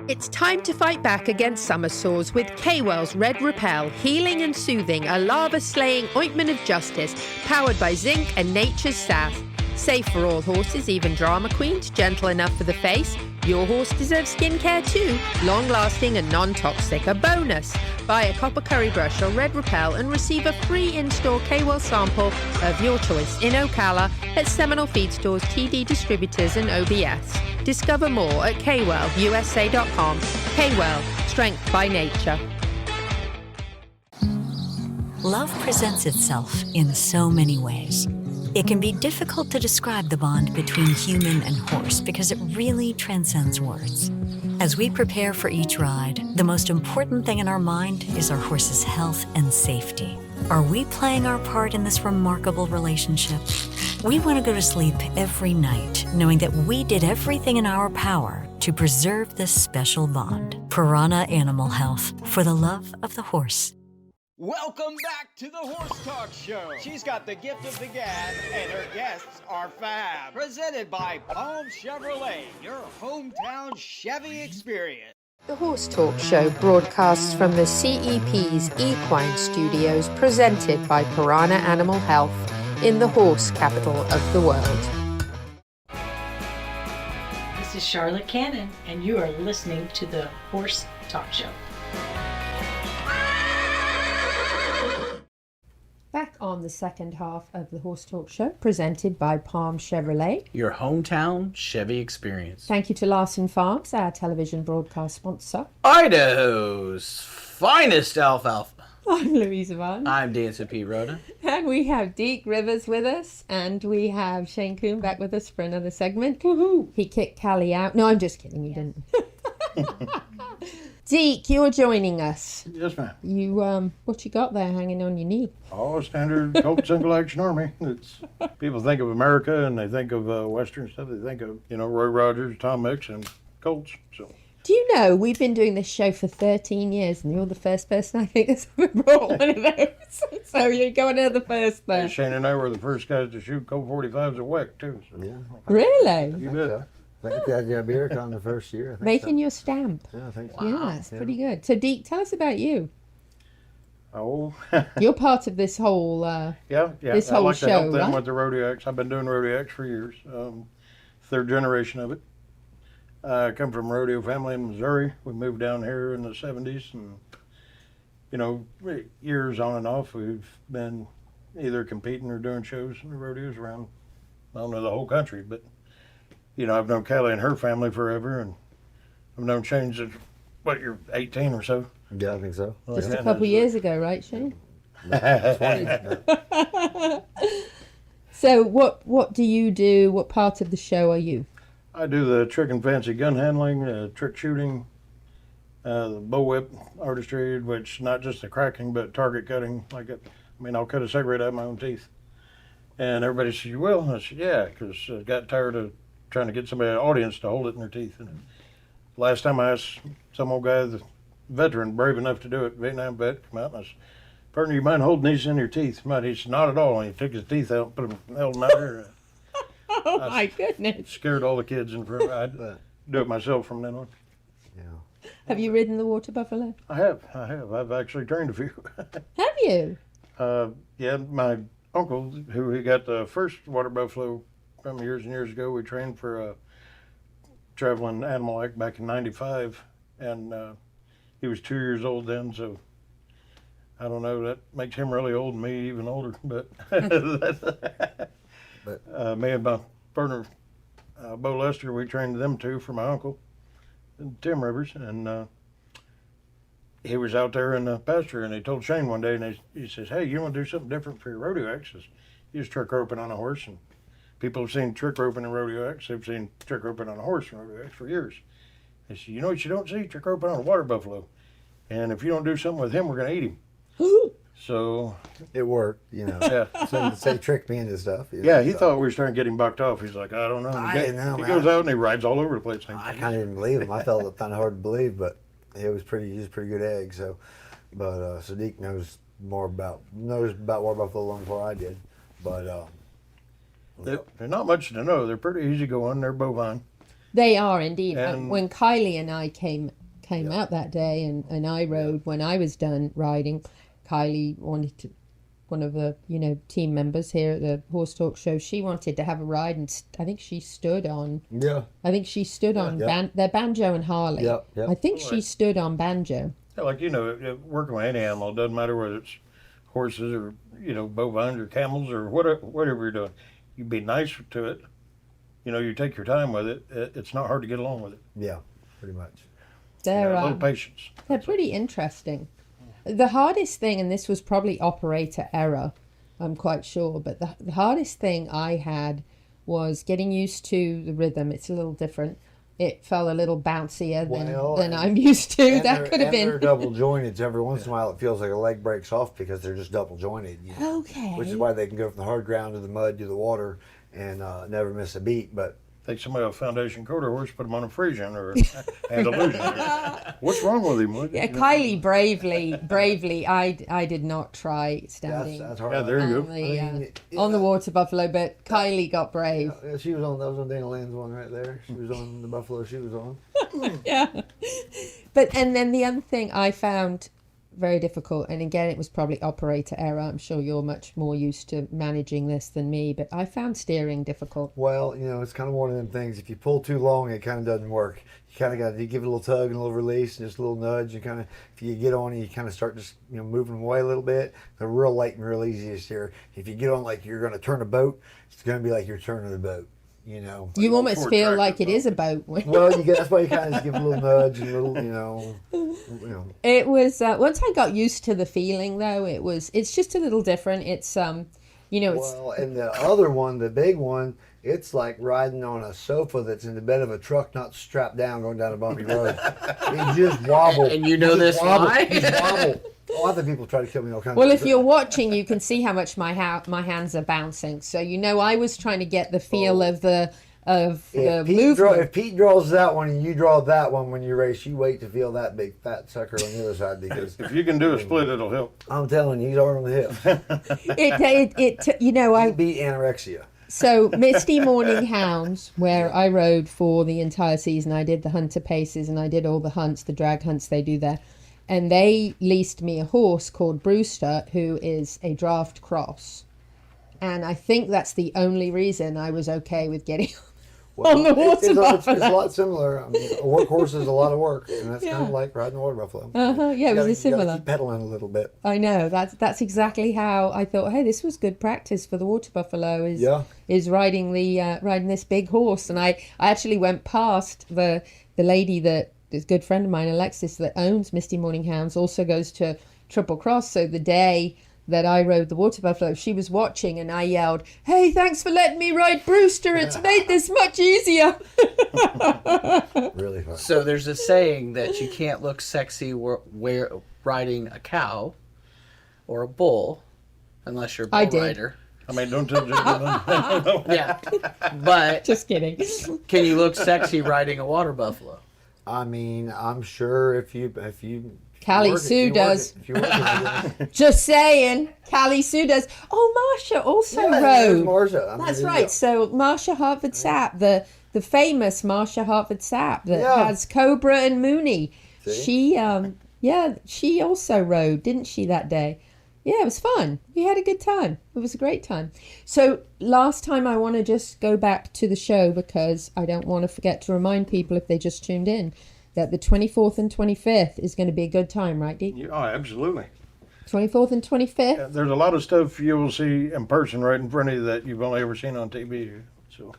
It's time to fight back against summer sores with K-Well's Red Repel, healing and soothing, a lava-slaying ointment of justice, powered by zinc and nature's south. Safe for all horses, even drama queens, gentle enough for the face. Your horse deserves skincare too, long-lasting and non-toxic. A bonus, buy a copper curry brush or Red Repel and receive a free in-store K-Well sample of your choice in Ocala at Seminole Feed Stores, TD Distributors and OBS. Discover more at kwellusa.com. K-Well, strength by nature. Love presents itself in so many ways. It can be difficult to describe the bond between human and horse because it really transcends words. As we prepare for each ride, the most important thing in our mind is our horse's health and safety. Are we playing our part in this remarkable relationship? We want to go to sleep every night knowing that we did everything in our power to preserve this special bond. Piranha Animal Health, for the love of the horse. Welcome back to the Horse Talk Show. She's got the gift of the gab, and her guests are fab. Presented by Palm Chevrolet, your hometown Chevy experience. The Horse Talk Show broadcasts from the CEP's Equine Studios, presented by Piranha Animal Health in the horse capital of the world. This is Charlotte Cannon, and you are listening to the Horse Talk Show. Back on the second half of the Horse Talk Show, presented by Palm Chevrolet, your hometown Chevy experience. Thank you to Larson Farms, our television broadcast sponsor. Idaho's finest alfalfa. I'm Louisa Barton. I'm Dancer Pete Rhoda. And we have Deke Rivers with us, and we have Shane Kuhn back with us for another segment. Woohoo! He kicked Callie out. No, I'm just kidding, he didn't. Deke, you're joining us. Yes, ma'am. You, what you got there hanging on your knee? Oh, standard Colt Single Action Army. It's people think of America and they think of Western stuff. They think of, Roy Rogers, Tom Mix, and Colts. So. Do you know, we've been doing this show for 13 years, and you're the first person I think that's ever brought one of those. So you're going to the first there. Yeah, Shane and I were the first guys to shoot Colt 45s at WEC, too. So. Yeah. Really? You bet. I think that got beer on the first year. I think Making your stamp. Yeah, I think so. Yeah, that's pretty good. So, Deke, tell us about you. Oh. You're part of this whole this whole I like show, to help them right? with the Rodeo X. I've been doing Rodeo X for years. Third generation of it. I come from a rodeo family in Missouri. We moved down here in the 70s, and years on and off, we've been either competing or doing shows and rodeos around, I don't know, the whole country, but I've known Callie and her family forever, and I've known Shane since, you're 18 or so? Yeah, I think so. Just a couple years ago, right, Shane? 20. So what do you do? What part of the show are you? I do the trick and fancy gun handling, trick shooting, the bullwhip artistry, which not just the cracking, but target cutting. I'll cut a cigarette out of my own teeth. And everybody says, you will? I said, yeah, because I got tired of trying to get somebody, an audience, to hold it in their teeth. And last time I asked some old guy, the veteran, brave enough to do it, Vietnam vet, come out, and I said, partner, you mind holding these in your teeth? He said, not at all. And he took his teeth out, put them, held them out there. Oh, my goodness. Scared all the kids in front. I'd do it myself from then on. Yeah. Have you ridden the water buffalo? I have. I've actually trained a few. Have you? Yeah, my uncle, who he got the first water buffalo from years and years ago, we trained for a traveling animal act back in '95, and he was 2 years old then, so I don't know, that makes him really old and me even older, but me and my partner, Bo Lester, we trained them two for my uncle, Tim Rivers, and he was out there in the pasture, and he told Shane one day, and he says, hey, you want to do something different for your rodeo acts? You just trick roping on a horse, and people have seen trick roping in rodeo acts. They've seen trick roping on a horse in rodeo acts for years. He said, you know what you don't see? Trick roping on a water buffalo. And if you don't do something with him, we're going to eat him. So it worked, you know. Yeah. So he tricked me into stuff. You know, Yeah, he so. thought we were trying to get him bucked off. He's like, I don't know. I didn't know, He man. goes out and he rides all over the place. I kind of didn't believe him. I felt it kind of hard to believe, but he was a pretty good egg. So, but so Deke knows about water buffalo long before I did. But they're not much to know. They're pretty easygoing. They're bovine. They are indeed. And- When Kylie and I came out that day and I rode, when I was done riding, Kylie wanted to, one of the team members here at the Horse Talk Show, she wanted to have a ride, and I think she stood on. Yeah. I think she stood on they're Banjo and Harley. Yep. I think she stood on Banjo. Yeah, like working with any animal, it doesn't matter whether it's horses or bovines or camels or whatever you're doing. You be nice to it. You take your time with it. It's not hard to get along with it. Yeah, pretty much. They're a little patience. They're pretty interesting. The hardest thing, and this was probably operator error, I'm quite sure, but the hardest thing I had was getting used to the rhythm. It's a little different. It felt a little bouncier than I'm used to. That could have been. They're double jointed. Every once in a while, it feels like a leg breaks off because they're just double jointed. Okay. Which is why they can go from the hard ground to the mud to the water and never miss a beat. But take somebody off foundation quarter horse, put them on a Frisian or Andalusian. What's wrong with him? Yeah, Kylie bravely. I did not try standing. That's hard. Yeah, there you go. On the water buffalo, but Kylie got brave. Yeah, she was on. That was on Dana Land's one right there. She was on the buffalo. She was on. Yeah. And then the other thing I found very difficult, and again it was probably operator error. I'm sure you're much more used to managing this than me, but I found steering difficult. Well, it's kind of one of them things. If you pull too long, it kind of doesn't work. You kind of got to give it a little tug and a little release and just a little nudge. You kind of, if you get on, you kind of start just moving away a little bit. They're real light and real easy to steer. If you get on like you're going to turn a boat, it's going to be like you're turning the boat. You almost feel like it is a boat. Well, that's why you kind of just give it a little nudge and a little, It was once I got used to the feeling, though. It's just a little different. It's Well, and the other one, the big one, it's like riding on a sofa that's in the bed of a truck, not strapped down, going down a bumpy road. It just wobble. And you know this why? You just wobble. Oh, other people try to kill me all kinds Well, of if you're watching, you can see how much my hands are bouncing. So I was trying to get the feel of the movement. If Pete draws that one and you draw that one when you race, you wait to feel that big fat sucker on the other side because if you can do a split, it'll help. I'm telling you, he's hard on the hip. I beat anorexia. So Misty Morning Hounds, where I rode for the entire season, I did the hunter paces and I did all the hunts, the drag hunts they do there. And they leased me a horse called Brewster, who is a draft cross. And I think that's the only reason I was okay with getting on the water buffalo. It's a lot similar. I mean, a workhorse is a lot of work, and that's kind of like riding a water buffalo. Yeah, it was similar. You gotta keep pedaling a little bit. I know. That's exactly how I thought. Hey, this was good practice for the water buffalo. Is riding this big horse. And I actually went past the lady that is a good friend of mine, Alexis, that owns Misty Morning Hounds, also goes to Triple Cross. So the day that I rode the water buffalo, she was watching, and I yelled, "Hey, thanks for letting me ride Brewster. It's made this much easier." Really fun. So there's a saying that you can't look sexy riding a cow or a bull unless you're a bull rider. I mean, don't touch it. Yeah, but just kidding. Can you look sexy riding a water buffalo? I mean, I'm sure if you Callie Sue does. Just saying. Callie Sue does. Oh, Marsha also rode. Marsha. That's right. So Marsha Hartford Sapp, the famous Marsha Hartford Sapp that has Cobra and Mooney. See? She also rode, didn't she, that day? Yeah, it was fun. We had a good time. It was a great time. So last time I want to just go back to the show because I don't want to forget to remind people if they just tuned in that the 24th and 25th is going to be a good time, right, Deke? Oh, absolutely. 24th and 25th? Yeah, there's a lot of stuff you will see in person right in front of you that you've only ever seen on TV. So,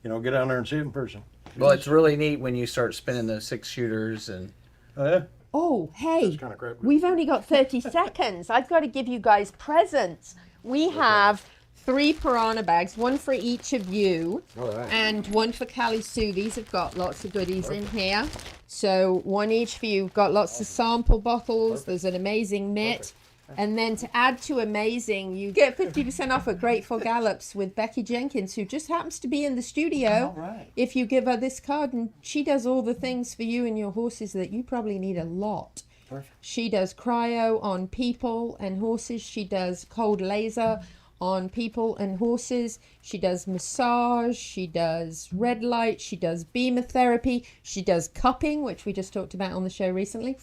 get down there and see it in person. Well, it's really neat when you start spinning those 6-shooters and... Oh, yeah? Oh, hey, we've only got 30 seconds. I've got to give you guys presents. We have 3 piranha bags, one for each of you, and one for Callie Sue. These have got lots of goodies in here. So one each for you. We've got lots of sample bottles. There's an amazing mitt. And then to add to amazing, you get 50% off at Grateful Gallops with Becky Jenkins, who just happens to be in the studio. All right. If you give her this card, and she does all the things for you and your horses that you probably need a lot. Perfect. She does cryo on people and horses. She does cold laser on people and horses. She does massage. She does red light. She does beamotherapy. She does cupping, which we just talked about on the show recently.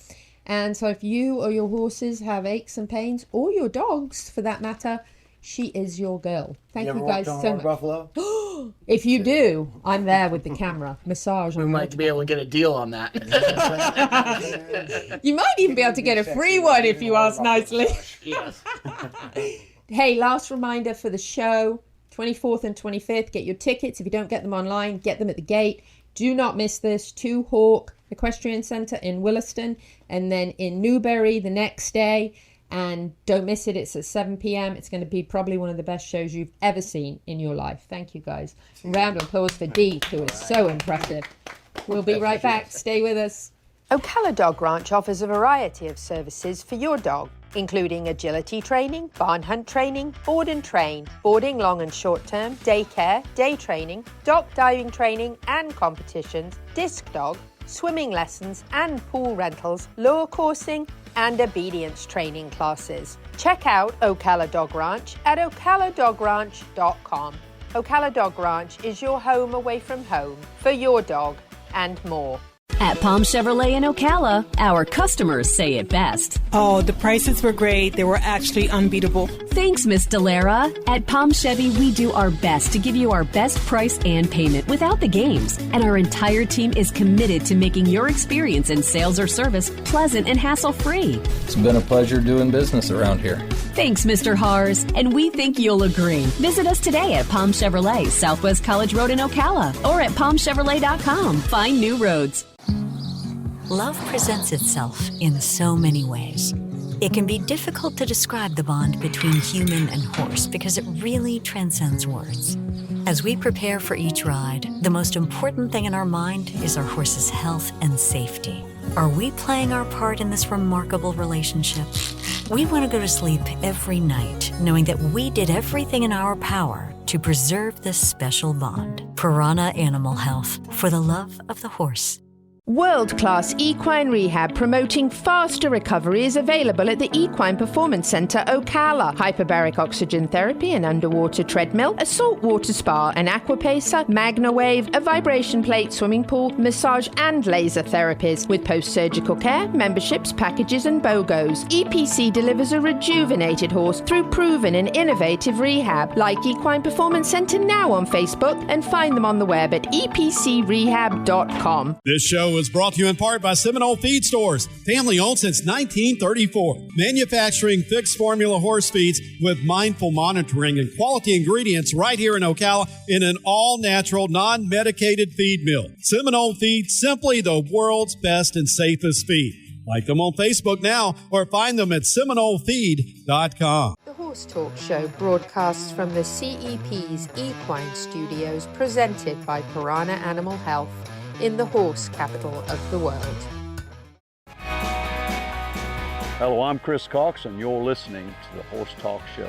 And so if you or your horses have aches and pains, or your dogs for that matter, she is your girl. Thank you guys so much. Buffalo? If you do, I'm there with the camera. Massage. We might be able to get a deal on that. You might even be able to get a free one if you ask nicely. Yes. Hey, last reminder for the show, 24th and 25th, get your tickets. If you don't get them online, get them at the gate. Do not miss this. 2 Hawk Equestrian Center in Williston, and then in Newberry the next day. And don't miss it. It's at 7 p.m. It's going to be probably one of the best shows you've ever seen in your life. Thank you, guys. Round of applause for Deke, who is so impressive. We'll be right back. Stay with us. Ocala Dog Ranch offers a variety of services for your dog, including agility training, barn hunt training, board and train, boarding long and short term, daycare, day training, dock diving training and competitions, disc dog, swimming lessons and pool rentals, lure coursing and obedience training classes. Check out Ocala Dog Ranch at ocaladogranch.com. Ocala Dog Ranch is your home away from home for your dog and more. At Palm Chevrolet in Ocala, our customers say it best. Oh, the prices were great. They were actually unbeatable. Thanks, Miss Delara. At Palm Chevy, we do our best to give you our best price and payment without the games. And our entire team is committed to making your experience in sales or service pleasant and hassle-free. It's been a pleasure doing business around here. Thanks, Mr. Hars. And we think you'll agree. Visit us today at Palm Chevrolet, Southwest College Road in Ocala, or at palmchevrolet.com. Find new roads. Love presents itself in so many ways. It can be difficult to describe the bond between human and horse because it really transcends words. As we prepare for each ride, the most important thing in our mind is our horse's health and safety. Are we playing our part in this remarkable relationship? We want to go to sleep every night knowing that we did everything in our power to preserve this special bond. Piranha Animal Health, for the love of the horse. World-class equine rehab promoting faster recovery is available at the Equine Performance Center Ocala. Hyperbaric oxygen therapy, an underwater treadmill, a saltwater spa, an aquapacer, MagnaWave, a vibration plate, swimming pool, massage and laser therapies. With post-surgical care, memberships, packages and BOGOs, EPC delivers a rejuvenated horse through proven and innovative rehab. Like Equine Performance Center now on Facebook and find them on the web at epcrehab.com. This show is brought to you in part by Seminole Feed Stores, family owned since 1934. Manufacturing fixed formula horse feeds with mindful monitoring and quality ingredients right here in Ocala in an all-natural, non-medicated feed mill. Seminole Feed, simply the world's best and safest feed. Like them on Facebook now or find them at seminolefeed.com. The Horse Talk Show broadcasts from the CEP's Equine Studios, presented by Piranha Animal Health in the horse capital of the world. Hello, I'm Chris Cox, and you're listening to the Horse Talk Show.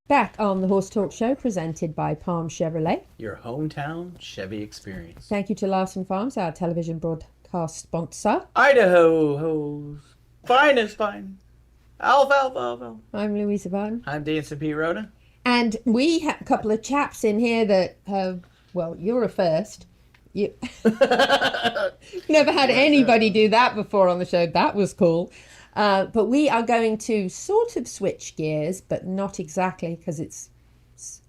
Back on the Horse Talk Show, presented by Palm Chevrolet. Your hometown Chevy experience. Thank you to Larson Farms, our television broadcast sponsor. Idaho hose. Finest fine. Alfalfa. I'm Louisa Barton. I'm Dancing Pete Rhoda. And we have a couple of chaps in here that have, well, you're a first. You never had anybody do that before on the show. That was cool. But we are going to sort of switch gears, but not exactly, because it's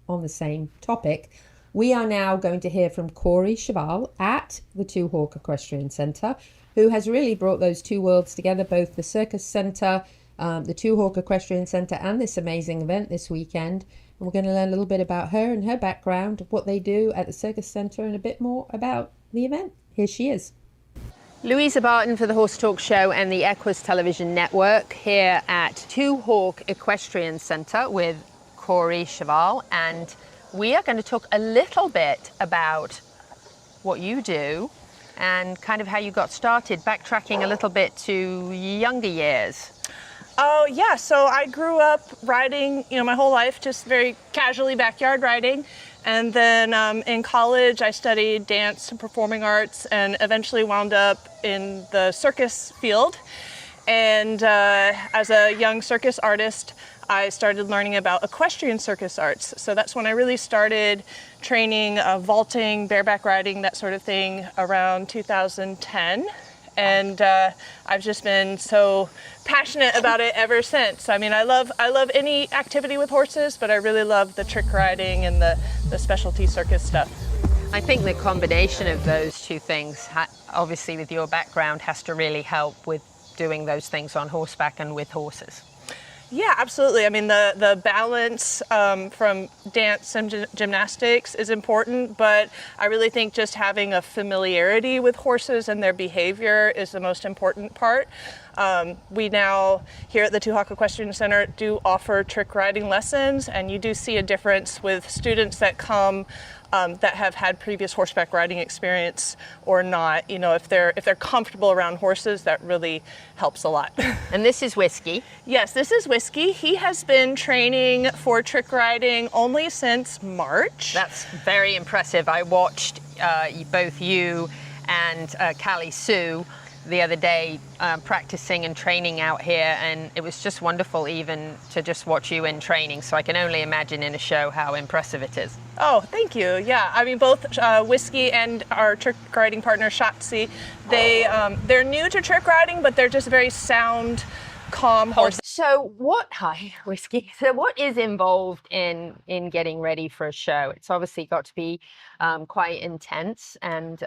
on the same topic. We are now going to hear from Corey Cheval at the Two Hawk Equestrian Center, who has really brought those two worlds together, both the Circus Center, the Two Hawk Equestrian Center, and this amazing event this weekend. And we're going to learn a little bit about her and her background, what they do at the Circus Center, and a bit more about the event. Here she is. Louisa Barton for the Horse Talk Show and the Equus Television Network here at Two Hawk Equestrian Center with Corey Cheval. And we are going to talk a little bit about what you do and kind of how you got started, backtracking a little bit to younger years. Oh, yeah. So I grew up riding, my whole life, just very casually backyard riding. And then in college, I studied dance and performing arts and eventually wound up in the circus field. And as a young circus artist, I started learning about equestrian circus arts. So that's when I really started training vaulting, bareback riding, that sort of thing around 2010. And I've just been so passionate about it ever since. I mean, I love any activity with horses, but I really love the trick riding and the specialty circus stuff. I think the combination of those two things, obviously with your background, has to really help with doing those things on horseback and with horses. Yeah, absolutely. I mean, the balance from dance and gymnastics is important, but I really think just having a familiarity with horses and their behavior is the most important part. We now, here at the Two Hawk Equestrian Center, do offer trick riding lessons, and you do see a difference with students that come that have had previous horseback riding experience or not. If they're comfortable around horses, that really helps a lot. And this is Whiskey. Yes, this is Whiskey. He has been training for trick riding only since March. That's very impressive. I watched both you and Callie Sue the other day practicing and training out here, and it was just wonderful even to just watch you in training. So I can only imagine in a show how impressive it is. Oh, thank you. Yeah, I mean, both Whiskey and our trick riding partner Shotzi, they're new to trick riding, but they're just very sound, calm horses. Hi, Whiskey. So what is involved in getting ready for a show? It's obviously got to be quite intense, and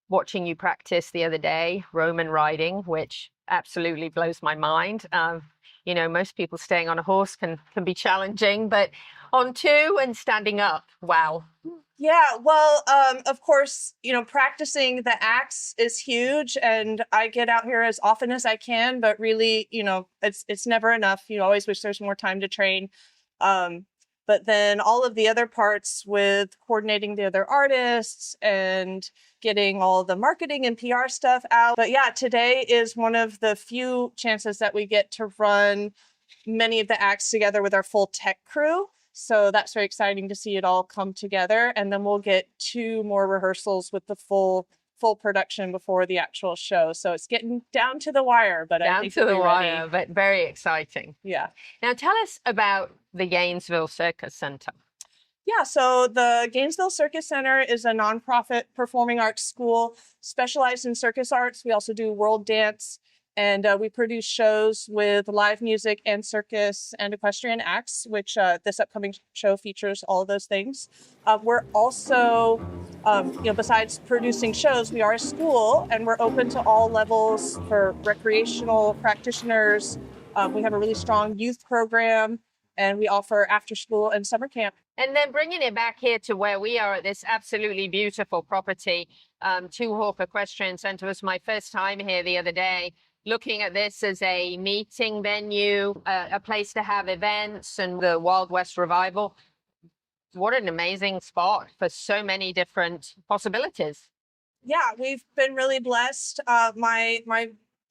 watching you practice the other day, Roman riding, which absolutely blows my mind. Most people staying on a horse can be challenging, but on two and standing up, wow. Yeah, well, of course, practicing the acts is huge, and I get out here as often as I can, but really, it's never enough. You always wish there's more time to train. But then all of the other parts with coordinating the other artists and getting all the marketing and PR stuff out. But yeah, today is one of the few chances that we get to run many of the acts together with our full tech crew. So that's very exciting to see it all come together. And then we'll get 2 more rehearsals with the full production before the actual show. So it's getting down to the wire, but I think down to the wire, but very exciting. Yeah. Now tell us about the Gainesville Circus Center. Yeah, so the Gainesville Circus Center is a nonprofit performing arts school specialized in circus arts. We also do world dance, and we produce shows with live music and circus and equestrian acts, which this upcoming show features all of those things. We're also, besides producing shows, we are a school, and we're open to all levels for recreational practitioners. We have a really strong youth program, and we offer after school and summer camp. And then bringing it back here to where we are at this absolutely beautiful property, Two Hawk Equestrian Center was my first time here the other day, looking at this as a meeting venue, a place to have events, and the Wild West Revival. What an amazing spot for so many different possibilities. Yeah, we've been really blessed. My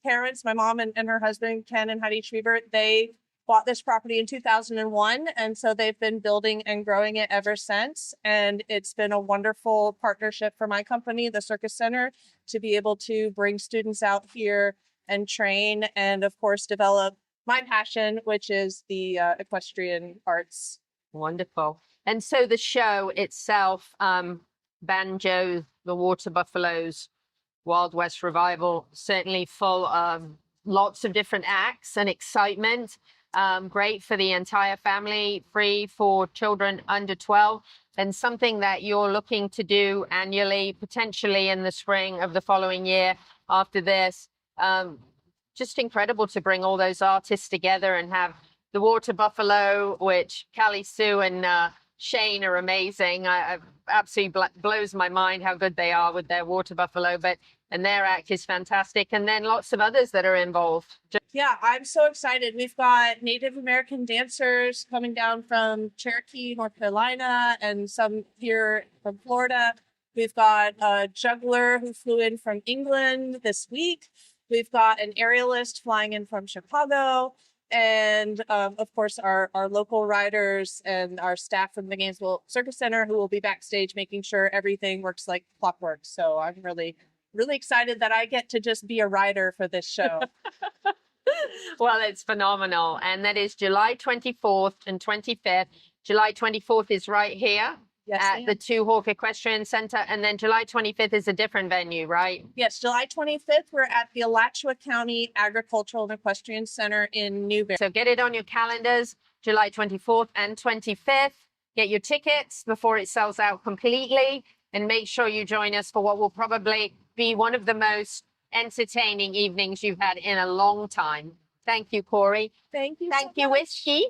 parents, my mom and her husband, Ken and Heidi Schreiber, they bought this property in 2001, and so they've been building and growing it ever since. And it's been a wonderful partnership for my company, the Circus Center, to be able to bring students out here and train and, of course, develop my passion, which is the equestrian arts. Wonderful. And so the show itself, Banjo, the Water Buffaloes, Wild West Revival, certainly full of lots of different acts and excitement. Great for the entire family, free for children under 12, and something that you're looking to do annually, potentially in the spring of the following year after this. Just incredible to bring all those artists together and have the Water Buffalo, which Callie Sue and Shane are amazing. I absolutely blows my mind how good they are with their Water Buffalo, and their act is fantastic. And then lots of others that are involved. Yeah, I'm so excited. We've got Native American dancers coming down from Cherokee, North Carolina, and some here from Florida. We've got a juggler who flew in from England this week. We've got an aerialist flying in from Chicago. And of course, our local riders and our staff from the Gainesville Circus Center who will be backstage making sure everything works like clockwork. So I'm really, really excited that I get to just be a rider for this show. Well, it's phenomenal. And that is July 24th and 25th. July 24th is right here at the Two Hawk Equestrian Center. And then July 25th is a different venue, right? Yes, July 25th, we're at the Alachua County Agricultural and Equestrian Center in Newberry. So get it on your calendars, July 24th and 25th. Get your tickets before it sells out completely. And make sure you join us for what will probably be one of the most entertaining evenings you've had in a long time. Thank you, Corey. Thank you. Thank you, Whiskey.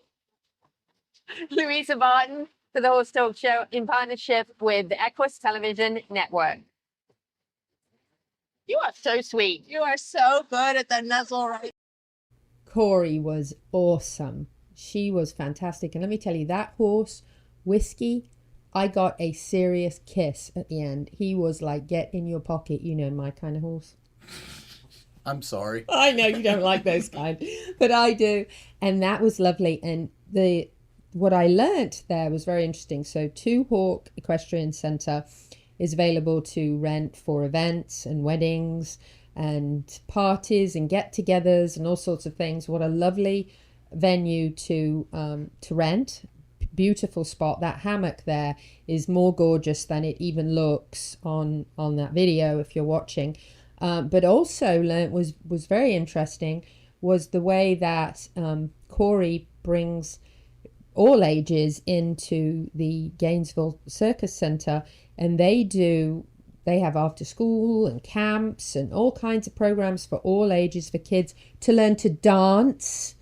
Louisa Barton for the Horse Talk Show in partnership with the Equus Television Network. You are so sweet. You are so good at the nuzzle, right? Corey was awesome. She was fantastic. And let me tell you, that horse, Whiskey, I got a serious kiss at the end. He was like, get in your pocket, you know, my kind of horse. I'm sorry. I know you don't like those kind, but I do. And that was lovely. And what I learnt there was very interesting. So Two Hawk Equestrian Center is available to rent for events and weddings and parties and get-togethers and all sorts of things. What a lovely venue to rent. Beautiful spot. That hammock there is more gorgeous than it even looks on that video if you're watching. But also learnt was very interesting was the way that Corey brings all ages into the Gainesville Circus Center, and they have after school and camps and all kinds of programs for all ages for kids to learn to dance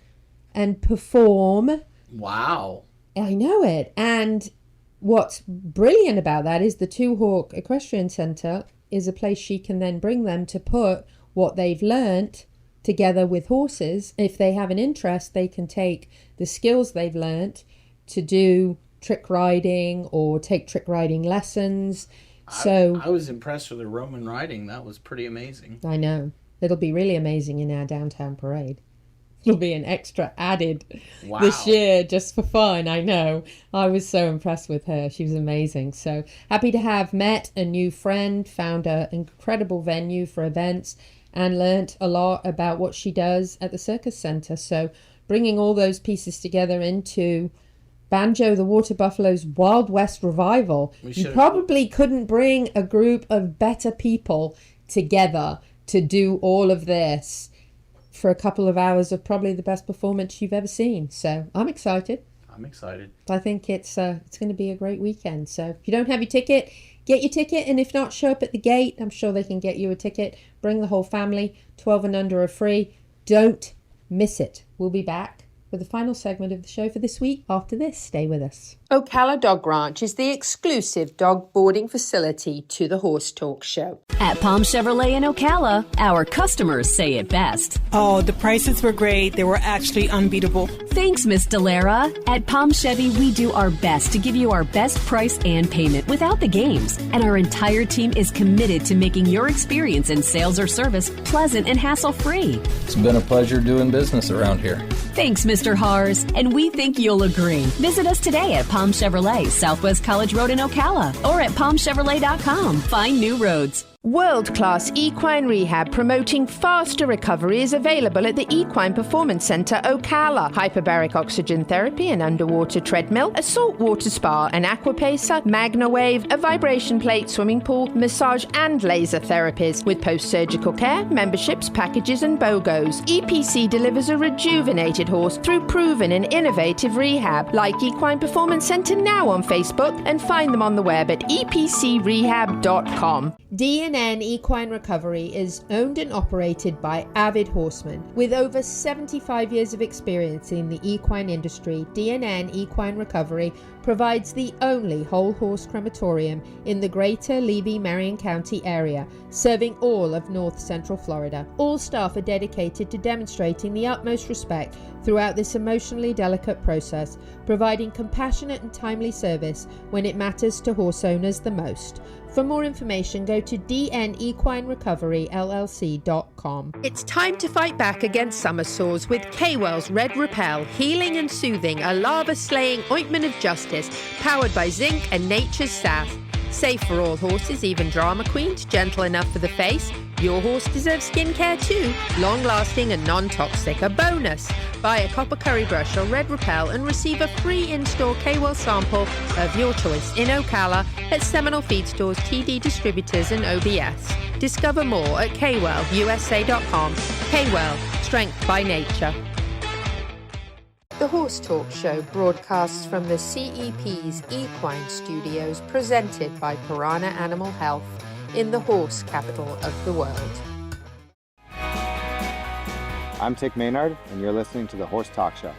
and perform. Wow. I know it. And what's brilliant about that is the Two Hawk Equestrian Center is a place she can then bring them to put what they've learnt together with horses. If they have an interest, they can take the skills they've learnt to do trick riding or take trick riding lessons. So I was impressed with the Roman riding. That was pretty amazing. I know. It'll be really amazing in our downtown parade. It'll be an extra added this year just for fun. I know. I was so impressed with her. She was amazing. So happy to have met a new friend, found an incredible venue for events, and learnt a lot about what she does at the Circus Center. So bringing all those pieces together into Banjo the Water Buffalo's Wild West revival. You probably couldn't bring a group of better people together to do all of this for a couple of hours of probably the best performance you've ever seen. So I'm excited. I'm excited. I think it's going to be a great weekend. So if you don't have your ticket, get your ticket. And if not, show up at the gate. I'm sure they can get you a ticket. Bring the whole family. 12 and under are free. Don't miss it. We'll be back with the final segment of the show for this week. After this, stay with us. Ocala Dog Ranch is the exclusive dog boarding facility to the Horse Talk Show. At Palm Chevrolet in Ocala, our customers say it best. Oh, the prices were great. They were actually unbeatable. Thanks, Miss Delara. At Palm Chevy, we do our best to give you our best price and payment without the games. And our entire team is committed to making your experience in sales or service pleasant and hassle-free. It's been a pleasure doing business around here. Thanks, Mr. Hars, and we think you'll agree. Visit us today at Palm Chevrolet, Southwest College Road in Ocala, or at palmchevrolet.com. Find new roads. World-class equine rehab promoting faster recovery is available at the Equine Performance Center Ocala. Hyperbaric oxygen therapy, an underwater treadmill, a saltwater spa, an aquapacer, MagnaWave, a vibration plate, swimming pool, massage and laser therapies. With post-surgical care, memberships, packages and BOGOs, EPC delivers a rejuvenated horse through proven and innovative rehab. Like Equine Performance Center now on Facebook and find them on the web at epcrehab.com. DNN Equine Recovery is owned and operated by avid horsemen. With over 75 years of experience in the equine industry, DNN Equine Recovery provides the only whole horse crematorium in the greater Levy-Marion County area, serving all of North Central Florida. All staff are dedicated to demonstrating the utmost respect throughout this emotionally delicate process, providing compassionate and timely service when it matters to horse owners the most. For more information, go to dnequinerecoveryllc.com. It's time to fight back against summer sores with K-Well's Red Repel, healing and soothing, a lava-slaying ointment of justice, powered by zinc and nature's sass. Safe for all horses, even drama queens, gentle enough for the face. Your horse deserves skincare too, long-lasting and non-toxic. A bonus, buy a copper curry brush or Red Repel and receive a free in-store K-Well sample of your choice in Ocala at Seminole Feed Stores, TD Distributors and OBS. Discover more at kwellusa.com. K-Well, strength by nature. The Horse Talk Show broadcasts from the CEP's Equine Studios, presented by Piranha Animal Health in the horse capital of the world. I'm Tick Maynard, and you're listening to the Horse Talk Show.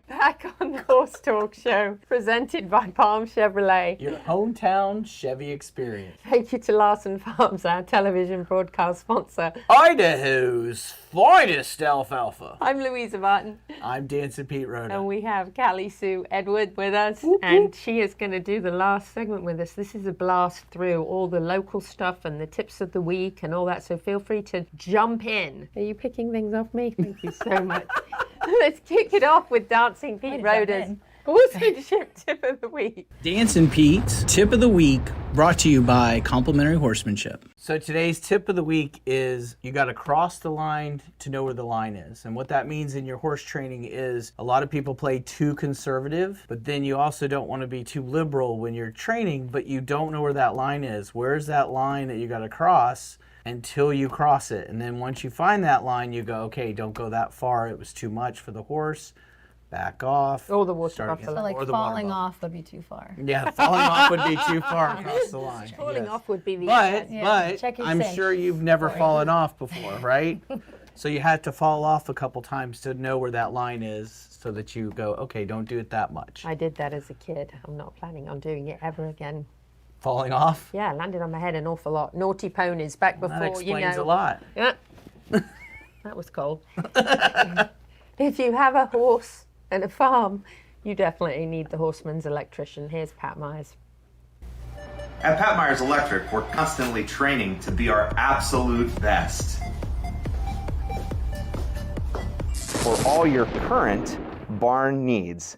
Back on the Horse Talk Show, presented by Palm Chevrolet. Your hometown Chevy experience. Thank you to Larson Farms, our television broadcast sponsor. Idaho's finest alfalfa. I'm Louisa Barton. I'm Dancing Pete Rhoda. And we have Callie Sue Edwards with us, and she is going to do the last segment with us. This is a blast through all the local stuff and the tips of the week and all that, so feel free to jump in. Are you picking things off me? Thank you so much. Let's kick it off with Dancing Pete Rhoda's horsemanship tip of the week. Dancing Pete's tip of the week, brought to you by Complimentary Horsemanship. So today's tip of the week is you got to cross the line to know where the line is. And what that means in your horse training is a lot of people play too conservative, but then you also don't want to be too liberal when you're training, but you don't know where that line is. Where's that line that you got to cross until you cross it? And then once you find that line, you go, okay, don't go that far. It was too much for the horse. Back off. Or the water So like falling off would be too far. Yeah, falling off would be too far across the line. Falling off would be the But Check your I'm cinch. sure you've never fallen off before, right? So you had to fall off a couple times to know where that line is so that you go, okay, don't do it that much. I did that as a kid. I'm not planning on doing it ever again. Falling off? Yeah, I landed on my head an awful lot. Naughty ponies back before, That explains a lot. Yeah. That was cold. If you have a horse and a farm, you definitely need the Horseman's Electrician. Here's Pat Myers. At Pat Myers Electric, we're constantly training to be our absolute best. For all your current barn needs.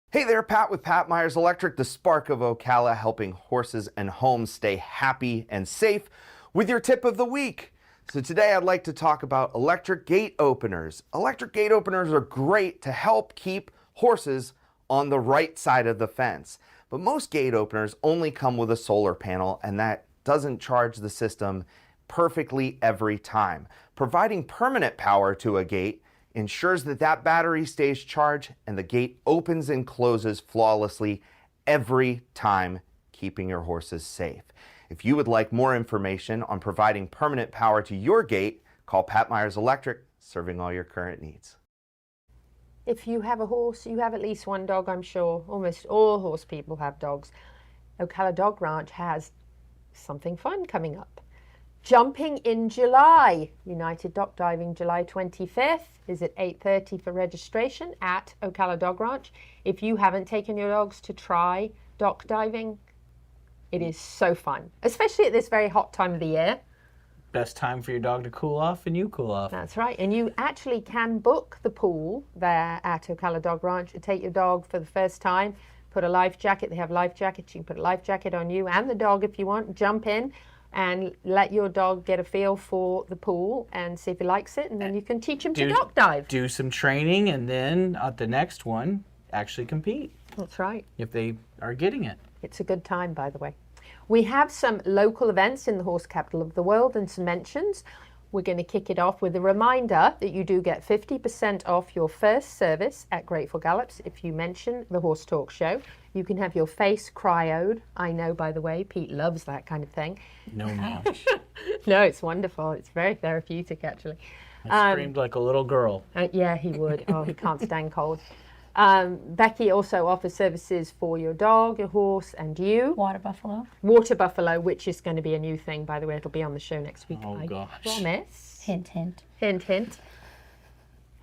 Hey there, Pat with Pat Myers Electric, the spark of Ocala, helping horses and homes stay happy and safe with your tip of the week. So today I'd like to talk about electric gate openers. Electric gate openers are great to help keep horses on the right side of the fence. But most gate openers only come with a solar panel, and that doesn't charge the system perfectly every time. Providing permanent power to a gate ensures that that battery stays charged and the gate opens and closes flawlessly every time, keeping your horses safe. If you would like more information on providing permanent power to your gate, call Pat Myers Electric, serving all your current needs. If you have a horse, you have at least one dog, I'm sure. Almost all horse people have dogs. Ocala Dog Ranch has something fun coming up. Jumping in July. United Dock Diving, July 25th is at 8:30 for registration at Ocala Dog Ranch. If you haven't taken your dogs to try dock diving, it is so fun, especially at this very hot time of the year. Best time for your dog to cool off and you cool off. That's right. And you actually can book the pool there at Ocala Dog Ranch and take your dog for the first time. Put a life jacket. They have life jackets. You can put a life jacket on you and the dog if you want. Jump in and let your dog get a feel for the pool and see if he likes it. And then you can teach him to dock dive. Do some training, and then at the next one, actually compete. That's right. If they are getting it. It's a good time, by the way. We have some local events in the horse capital of the world and some mentions. We're going to kick it off with a reminder that you do get 50% off your first service at Grateful Gallops if you mention the Horse Talk Show. You can have your face cryoed. I know, by the way, Pete loves that kind of thing. No, ma'am. No, it's wonderful. It's very therapeutic, actually. I screamed like a little girl. Yeah, he would. Oh, he can't stand cold. Becky also offers services for your dog, your horse, and you. Water buffalo. Water buffalo, which is going to be a new thing, by the way. It'll be on the show next week. Oh, I gosh. promise. Hint, hint. Hint, hint.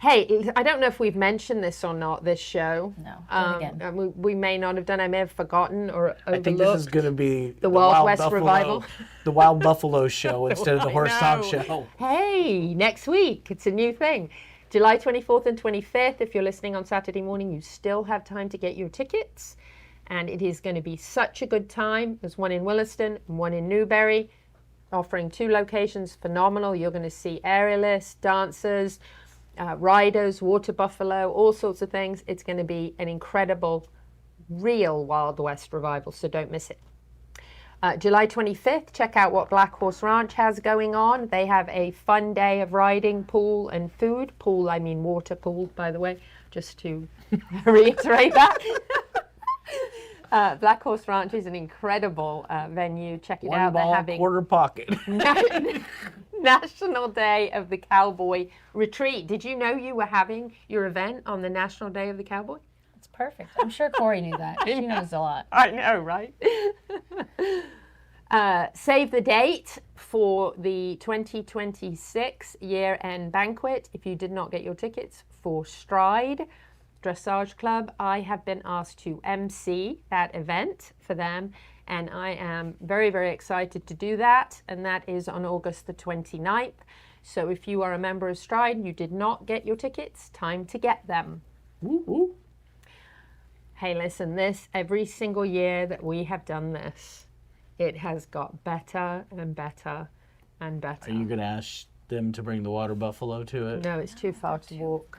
Hey, I don't know if we've mentioned this or not, this show. No, do it again. We may not have done. I may have forgotten or overlooked. I think this is going to be the Wild West Buffalo, revival. The Wild Buffalo show instead of the Horse Talk show. Hey, next week. It's a new thing. July 24th and 25th. If you're listening on Saturday morning, you still have time to get your tickets. And it is going to be such a good time. There's one in Williston and one in Newberry, offering 2 locations. Phenomenal. You're going to see aerialists, dancers, riders, water buffalo, all sorts of things. It's going to be an incredible, real Wild West revival, so don't miss it. July 25th, check out what Black Horse Ranch has going on. They have a fun day of riding, pool, and food. Pool, I mean water pool, by the way, just to reiterate that. Black Horse Ranch is an incredible venue. Check it out. They're having quarter pocket. National Day of the Cowboy Retreat. Did you know you were having your event on the National Day of the Cowboy? It's perfect. I'm sure Corey knew that. She knows a lot. I know, right? Save the date for the 2026 year-end banquet. If you did not get your tickets for Stride Dressage Club, I have been asked to MC that event for them, and I am very, very excited to do that, and that is on August the 29th. So if you are a member of Stride and you did not get your tickets, time to get them. Woo-hoo. Hey, listen, every single year that we have done this, it has got better and better and better. Are you going to ask them to bring the water buffalo to it? No, it's too far to walk.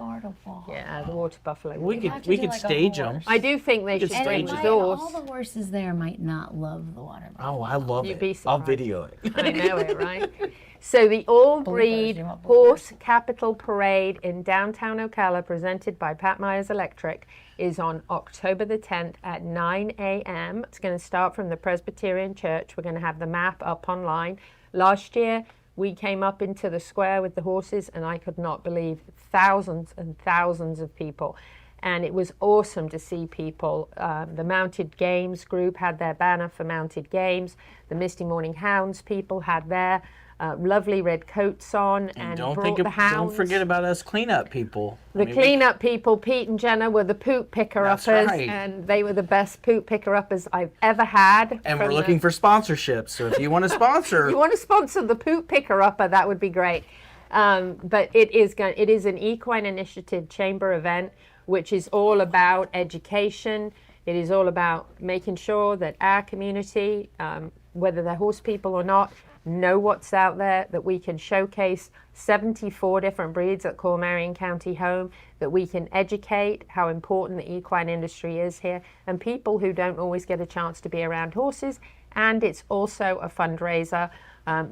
Yeah, the water buffalo. We could stage them. I do think they should bring the horse. All the horses there might not love the water buffalo. Oh, I love You'd be it. I'll surprised. video it. I know it, right? So the All Breed Horse Capital Parade in downtown Ocala, presented by Pat Myers Electric, is on October the 10th at 9 a.m. It's going to start from the Presbyterian Church. We're going to have the map up online. Last year, we came up into the square with the horses, and I could not believe thousands and thousands of people. And it was awesome to see people. The Mounted Games group had their banner for Mounted Games. The Misty Morning Hounds people had their lovely red coats on and brought the hounds. Don't forget about us cleanup people. The cleanup people, Pete and Jenna, were the poop picker-uppers, right. and they were the best poop picker-uppers I've ever had. And we're looking for sponsorships, so if you want to sponsor... you want to sponsor the poop picker-upper, that would be great. But it is an Equine Initiative Chamber event, which is all about education. It is all about making sure that our community, whether they're horse people or not, know what's out there, that we can showcase 74 different breeds that call Marion County home, that we can educate how important the equine industry is here, and people who don't always get a chance to be around horses. And it's also a fundraiser.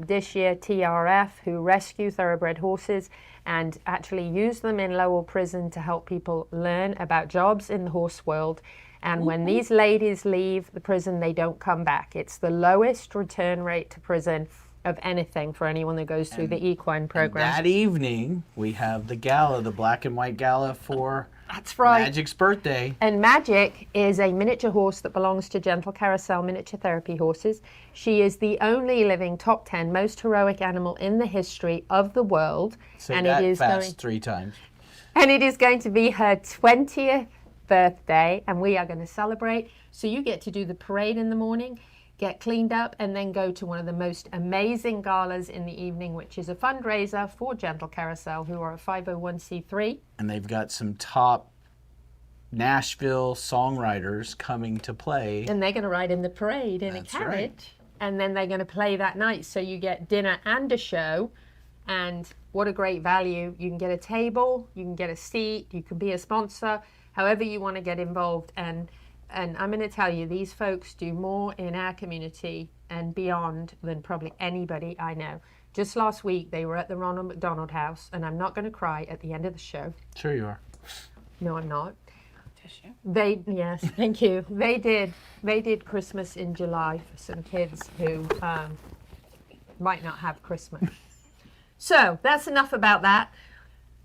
This year, TRF, who rescue thoroughbred horses and actually use them in Lowell Prison to help people learn about jobs in the horse world. And when these ladies leave the prison, they don't come back. It's the lowest return rate to prison of anything for anyone that goes through the equine program. That evening, we have the gala, the black and white gala for That's right. Magic's birthday. And Magic is a miniature horse that belongs to Gentle Carousel Miniature Therapy Horses. She is the only living top 10 most heroic animal in the history of the world. Say and that it is fast 3 times. And it is going to be her 20th birthday, and we are going to celebrate. So you get to do the parade in the morning, get cleaned up, and then go to one of the most amazing galas in the evening, which is a fundraiser for Gentle Carousel, who are a 501c3. And they've got some top Nashville songwriters coming to play. And they're going to ride in the parade in a carriage. right. And then they're going to play that night. So you get dinner and a show. And what a great value. You can get a table, you can get a seat, you can be a sponsor, however you want to get involved. And I'm going to tell you, these folks do more in our community and beyond than probably anybody I know. Just last week, they were at the Ronald McDonald House, and I'm not going to cry at the end of the show. Sure you are. No, I'm not. Yes, thank you. They did Christmas in July for some kids who might not have Christmas. So that's enough about that.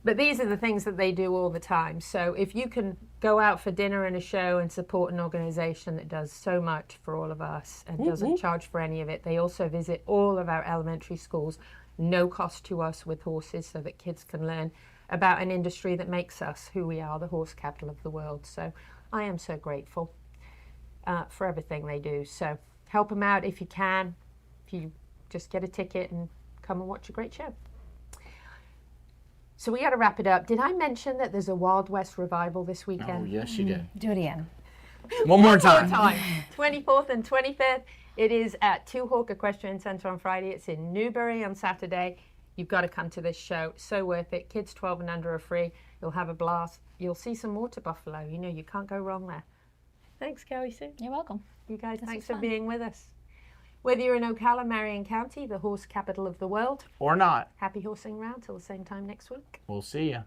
But these are the things that they do all the time. So if you can go out for dinner and a show and support an organization that does so much for all of us and doesn't charge for any of it, they also visit all of our elementary schools, no cost to us, with horses, so that kids can learn about an industry that makes us who we are, the horse capital of the world. So I am so grateful for everything they do. So help them out if you can. If you just get a ticket and come and watch a great show. So we got to wrap it up. Did I mention that there's a Wild West revival this weekend? Oh, yes, you did. Do it again. One more time. 24th and 25th. It is at Two Hawk Equestrian Center on Friday. It's in Newbury on Saturday. You've got to come to this show. It's so worth it. Kids 12 and under are free. You'll have a blast. You'll see some water buffalo. You know, you can't go wrong there. Thanks, Callie Sue. You're welcome. You guys, This thanks was for fun. being with us. Whether you're in Ocala, Marion County, the horse capital of the world, Or not. happy horsing round till the same time next week. We'll see you.